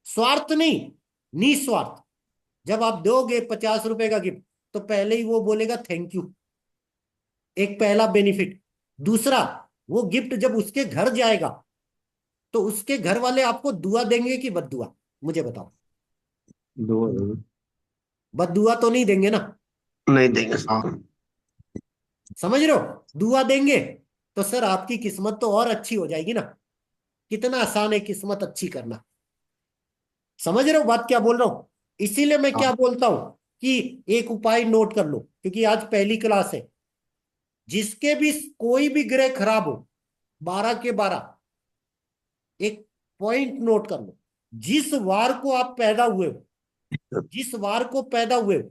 स्वार्थ नहीं, निस्वार्थ। जब आप दोगे 50 रुपए का गिफ्ट तो पहले ही वो बोलेगा थैंक यू। एक पहला बेनिफिट। दूसरा, वो गिफ्ट जब उसके घर जाएगा तो उसके घर वाले आपको दुआ देंगे कि बद्दुआ? मुझे बताओ। दो। बद्दुआ तो नहीं देंगे ना? नहीं देंगे। हाँ समझ रहे हो? दुआ देंगे। तो सर आपकी किस्मत तो और अच्छी हो जाएगी ना। कितना आसान है किस्मत अच्छी करना। समझ रहे हो बात क्या बोल रहा हूं? इसीलिए मैं क्या हाँ। बोलता हूं कि एक उपाय नोट कर लो, क्योंकि आज पहली क्लास है। जिसके भी कोई भी ग्रह खराब हो, 12 के 12, एक पॉइंट नोट कर लो। जिस वार को आप पैदा हुए हो, जिस वार को पैदा हुए हो,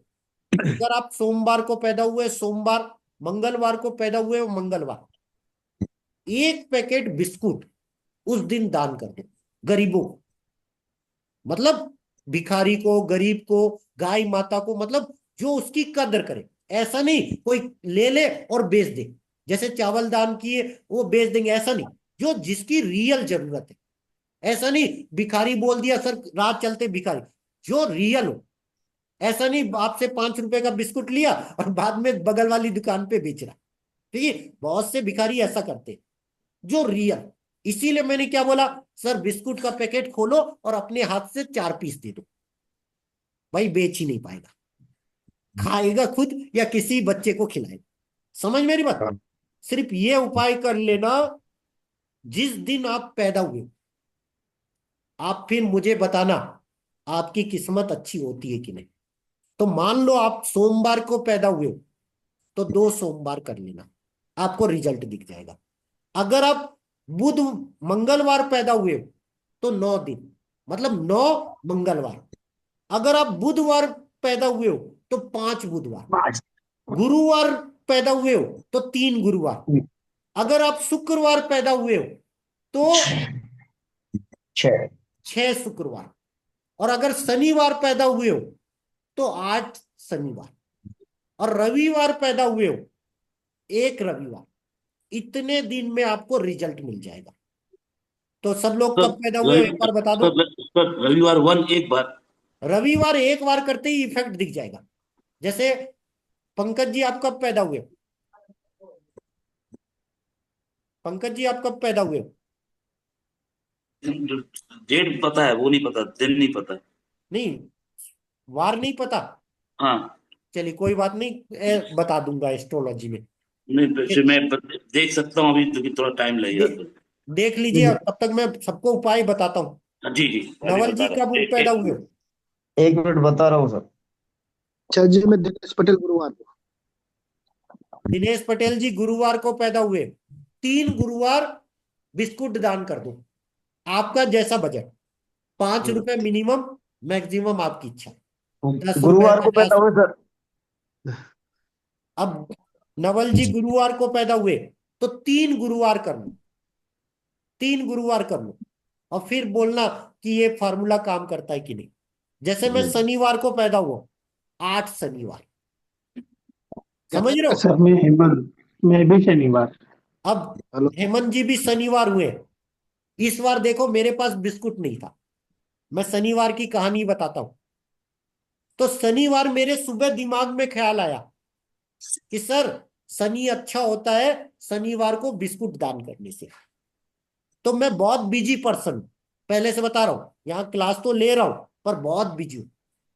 अगर आप सोमवार को पैदा हुए सोमवार, मंगलवार को पैदा हुए हो मंगलवार, एक पैकेट बिस्कुट उस दिन दान कर दो गरीबों को। मतलब भिखारी को, गरीब को, गाय माता को, मतलब जो उसकी कदर करे। ऐसा नहीं कोई ले ले और बेच दे, जैसे चावल दान किए वो बेच देंगे, ऐसा नहीं। जो जिसकी रियल जरूरत है। ऐसा नहीं भिखारी बोल दिया सर रात चलते भिखारी, जो रियल हो। ऐसा नहीं आपसे 5 रुपए का बिस्कुट लिया और बाद में बगल वाली दुकान पे बेच रहा। ठीक है, बहुत से भिखारी ऐसा करते हैं, जो रियल। इसीलिए मैंने क्या बोला, सर बिस्कुट का पैकेट खोलो और अपने हाथ से 4 पीस दे दो। भाई बेच ही नहीं पाएगा, खाएगा खुद या किसी बच्चे को खिलाएगा। समझ मेरी बात? हाँ। सिर्फ ये उपाय कर लेना। जिस दिन आप पैदा हुए, आप फिर मुझे बताना आपकी किस्मत अच्छी होती है कि नहीं। तो मान लो आप सोमवार को पैदा हुए हो तो 2 सोमवार कर लेना, आपको रिजल्ट दिख जाएगा। अगर आप बुध मंगलवार पैदा हुए हो तो 9 दिन, मतलब 9 मंगलवार। अगर आप बुधवार पैदा हुए हो तो 5 बुधवार। गुरुवार पैदा हुए हो तो 3 गुरुवार। अगर आप शुक्रवार पैदा हुए हो तो छः। 6 शुक्रवार। और अगर शनिवार पैदा हुए हो तो 8 शनिवार। और रविवार पैदा हुए हो 1 रविवार। इतने दिन में आपको रिजल्ट मिल जाएगा। तो सब लोग सर कब पैदा हुए हो एक रवि बार बता दो। सर रविवार वन एक बार। रविवार एक बार करते ही इफेक्ट दिख जाएगा। जैसे पंकज जी आप कब पैदा हुए? पंकज जी आप कब पैदा हुए? डेट पता है, वो नहीं पता, दिन नहीं पता। नहीं, वार नहीं पता। हाँ। चलिए कोई बात नहीं, बता दूंगा एस्ट्रोलॉजी में। नहीं फिर मैं देख सकता हूँ अभी, क्योंकि थोड़ा टाइम दे, लगेगा तो। देख लीजिए और तब तक मैं सबको उपाय बताता हूँ। जी जी, अभी नवल बता जी रहा कब हूँ। पैदा हुए हो? एक मिनट बता रहा हूँ सर। 6 जी में दिनेश पटेल गुरुवार को। दिनेश पटेल जी गुरुवार को पैदा हुए, 3 गुरुवार बिस्कुट दान कर दो। आपका जैसा बजट, 5 रुपए मिनिमम, मैक्सिमम आपकी इच्छा। 10 रुपए, गुरुवार को 50। पैदा हुए सर। अब नवल जी गुरुवार को पैदा हुए तो 3 गुरुवार कर लो, 3 गुरुवार कर लो, और फिर बोलना कि ये फार्मूला काम करता है कि नहीं। जैसे मैं शनिवार को पैदा हुआ, 8 शनिवार, समझ रहे हो। सर मैं हेमंत, मैं भी शनिवार। अब हेलो। हेमंत जी भी शनिवार हुए। इस बार देखो मेरे पास बिस्कुट नहीं था, मैं शनिवार की कहानी बताता हूं। तो शनिवार मेरे सुबह दिमाग में ख्याल आया कि सर शनि अच्छा होता है शनिवार को बिस्कुट दान करने से। तो मैं बहुत बिजी पर्सन हूं, पहले से बता रहा हूं, यहाँ क्लास तो ले रहा हूं पर बहुत बिजी हूं।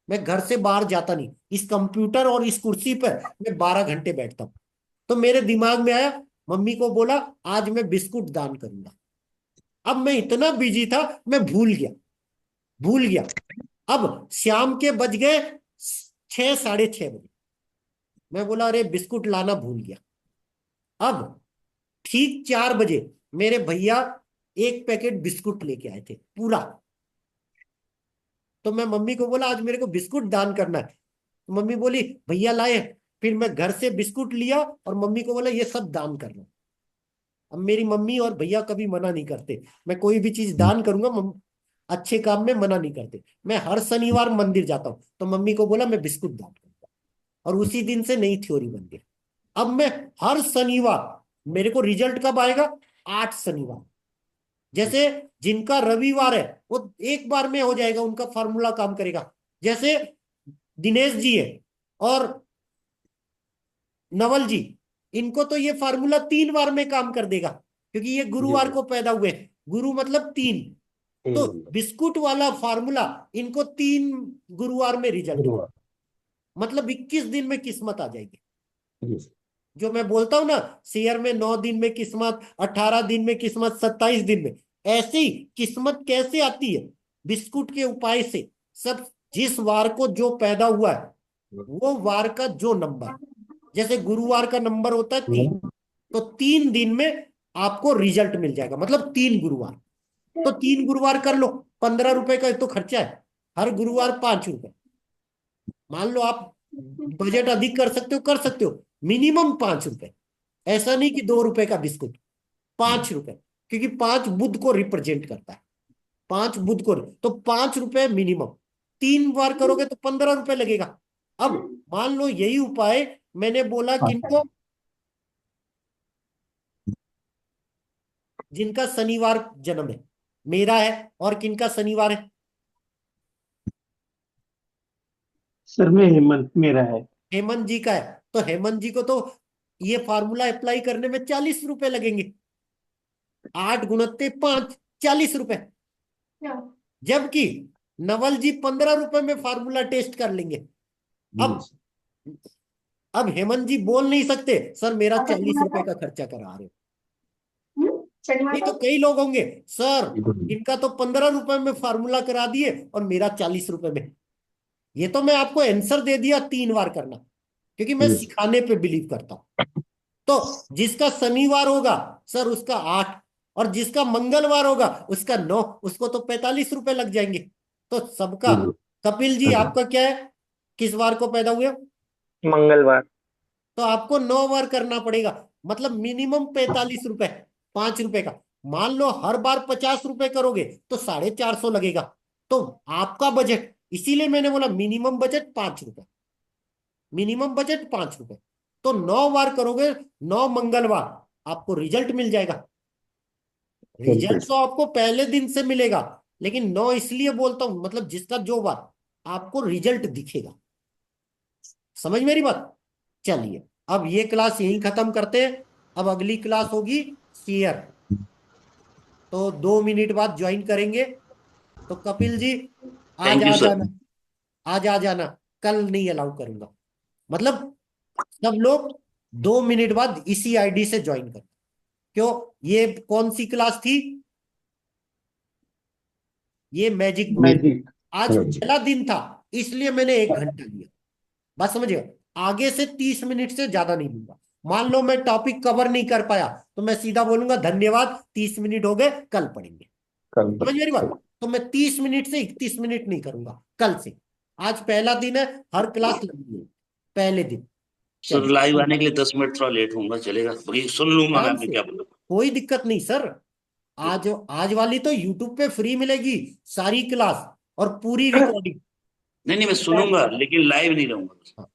मैं घर से बाहर जाता नहीं, इस कंप्यूटर और इस कुर्सी पर मैं 12 घंटे बैठता हूं। तो मेरे दिमाग में आया, मम्मी को बोला आज मैं बिस्कुट दान करूंगा। अब मैं इतना बिजी था, मैं भूल गया। अब शाम के बज गए 6, 6:30 बजे। मैं बोला अरे बिस्कुट लाना भूल गया। अब ठीक 4 बजे मेरे भैया एक पैकेट बिस्कुट लेके आए थे पूरा। तो मैं मम्मी को बोला आज मेरे को बिस्कुट दान करना है। तो मम्मी बोली भैया लाए। फिर मैं घर से बिस्कुट लिया और मम्मी को बोला ये सब दान करना। अब मेरी मम्मी और भैया कभी मना नहीं करते, मैं कोई भी चीज दान करूंगा, अच्छे काम में मना नहीं करते। मैं हर शनिवार मंदिर जाता हूँ, तो मम्मी को बोला मैं बिस्कुट दान करूंगा, और उसी दिन से नई थ्योरी बन गई। अब मैं हर शनिवार, मेरे को रिजल्ट कब आएगा, 8 शनिवार। जैसे जिनका रविवार है वो एक बार में हो जाएगा, उनका फार्मूला काम करेगा। जैसे दिनेश जी है और नवल जी, इनको तो ये फार्मूला 3 बार में काम कर देगा, क्योंकि ये गुरुवार को पैदा हुए हैं। गुरु मतलब 3। तो बिस्कुट वाला फार्मूला इनको 3 गुरुवार में रिजल्ट, मतलब 21 दिन में किस्मत आ जाएगी। जो मैं बोलता हूं ना, शेयर में 9 दिन में किस्मत, 18 दिन में किस्मत, 27 दिन में, ऐसी किस्मत कैसे आती है, बिस्कुट के उपाय से। सब जिस वार को जो पैदा हुआ है वो वार का जो नंबर, जैसे गुरुवार का नंबर होता है 3, तो 3 दिन में आपको रिजल्ट मिल जाएगा, मतलब 3 गुरुवार। तो 3 गुरुवार कर लो, 15 रुपए का तो खर्चा है, हर गुरुवार 5 रुपए। मान लो आप बजट अधिक कर सकते हो, मिनिमम 5 रुपए। ऐसा नहीं कि 2 रुपए का बिस्कुट, 5 रुपए, क्योंकि 5 बुध को रिप्रेजेंट करता है। 5 बुध को, तो 5 रुपए मिनिमम। 3 बार करोगे तो 15 रुपए लगेगा। अब मान लो यही उपाय मैंने बोला किनको, जिनका शनिवार जन्म है, मेरा है और किनका शनिवार है। सर मैं हेमंत, मेरा है। हेमंत जी का है, तो हेमंत जी को तो ये फार्मूला अप्लाई करने में 40 रुपए लगेंगे। 8 गुणित 5, 40 रुपए। जबकि नवल जी 15 रुपए में फार्मूला टेस्ट कर लेंगे। अब अब हेमंत जी बोल नहीं सकते सर मेरा 40 रुपए का खर्चा करा रहे हो। नहीं तो कई लोग होंगे सर इनका तो 15 रुपए में फार्मूला करा दिए और मेरा 40 रुपए में। ये तो मैं आपको आंसर दे दिया 3 बार करना, क्योंकि मैं सिखाने पे बिलीव करता हूं। तो जिसका शनिवार होगा सर उसका 8, और जिसका मंगलवार होगा उसका 9, उसको तो 45 रुपए लग जाएंगे। तो सबका। कपिल जी आपका क्या है, किस बार को पैदा हुए? मंगलवार। तो आपको 9 बार करना पड़ेगा, मतलब मिनिमम 45 रुपए, 5 रुपए का। मान लो हर बार 50 रुपए करोगे तो 450 लगेगा। तो आपका बजट, इसीलिए मैंने बोला मिनिमम बजट 5 रुपए, मिनिमम बजट 5 रुपए। तो 9 बार करोगे, 9 मंगलवार, आपको रिजल्ट मिल जाएगा। रिजल्ट तो आपको पहले दिन से मिलेगा, लेकिन 9 इसलिए बोलता हूं, मतलब जिसका जो बार आपको रिजल्ट दिखेगा। समझ मेरी बात? चलिए अब ये क्लास यहीं खत्म करते हैं। अब अगली क्लास होगी शेयर, तो 2 मिनट बाद ज्वाइन करेंगे। तो कपिल जी आज थैंक यू आ सर। जाना, आज आ जाना, कल नहीं अलाउ करूंगा। मतलब सब लोग 2 मिनट बाद इसी आईडी से ज्वाइन कर। क्यों, ये कौन सी क्लास थी? ये मैजिक बुक। मैजिक। आज पहला दिन था इसलिए मैंने 1 घंटा लिया। बात समझिए, आगे से 30 मिनट से ज्यादा नहीं लूंगा। मान लो मैं टॉपिक कवर नहीं कर पाया तो मैं सीधा बोलूंगा धन्यवाद, 30 मिनट हो गए, कल पढ़ेंगे। कल समझ मेरी बात? तो मैं 30 मिनट से 31 मिनट नहीं करूंगा कल से। आज पहला दिन है, हर क्लास लगी है पहले दिन। सर चलिए लाइव आने के लिए 10 मिनट थोड़ा लेट होऊंगा, चलेगा? बाकी सुन लूंगा मैं ध्यान आपने से, क्या बोला। कोई दिक्कत नहीं सर। आज वाली तो यूट्यूब पे फ्री मिलेगी सारी क्लास और पूरी रिकॉर्डिंग। नहीं नहीं, मैं सुनूंगा लेकिन लाइव नहीं रहूंगा।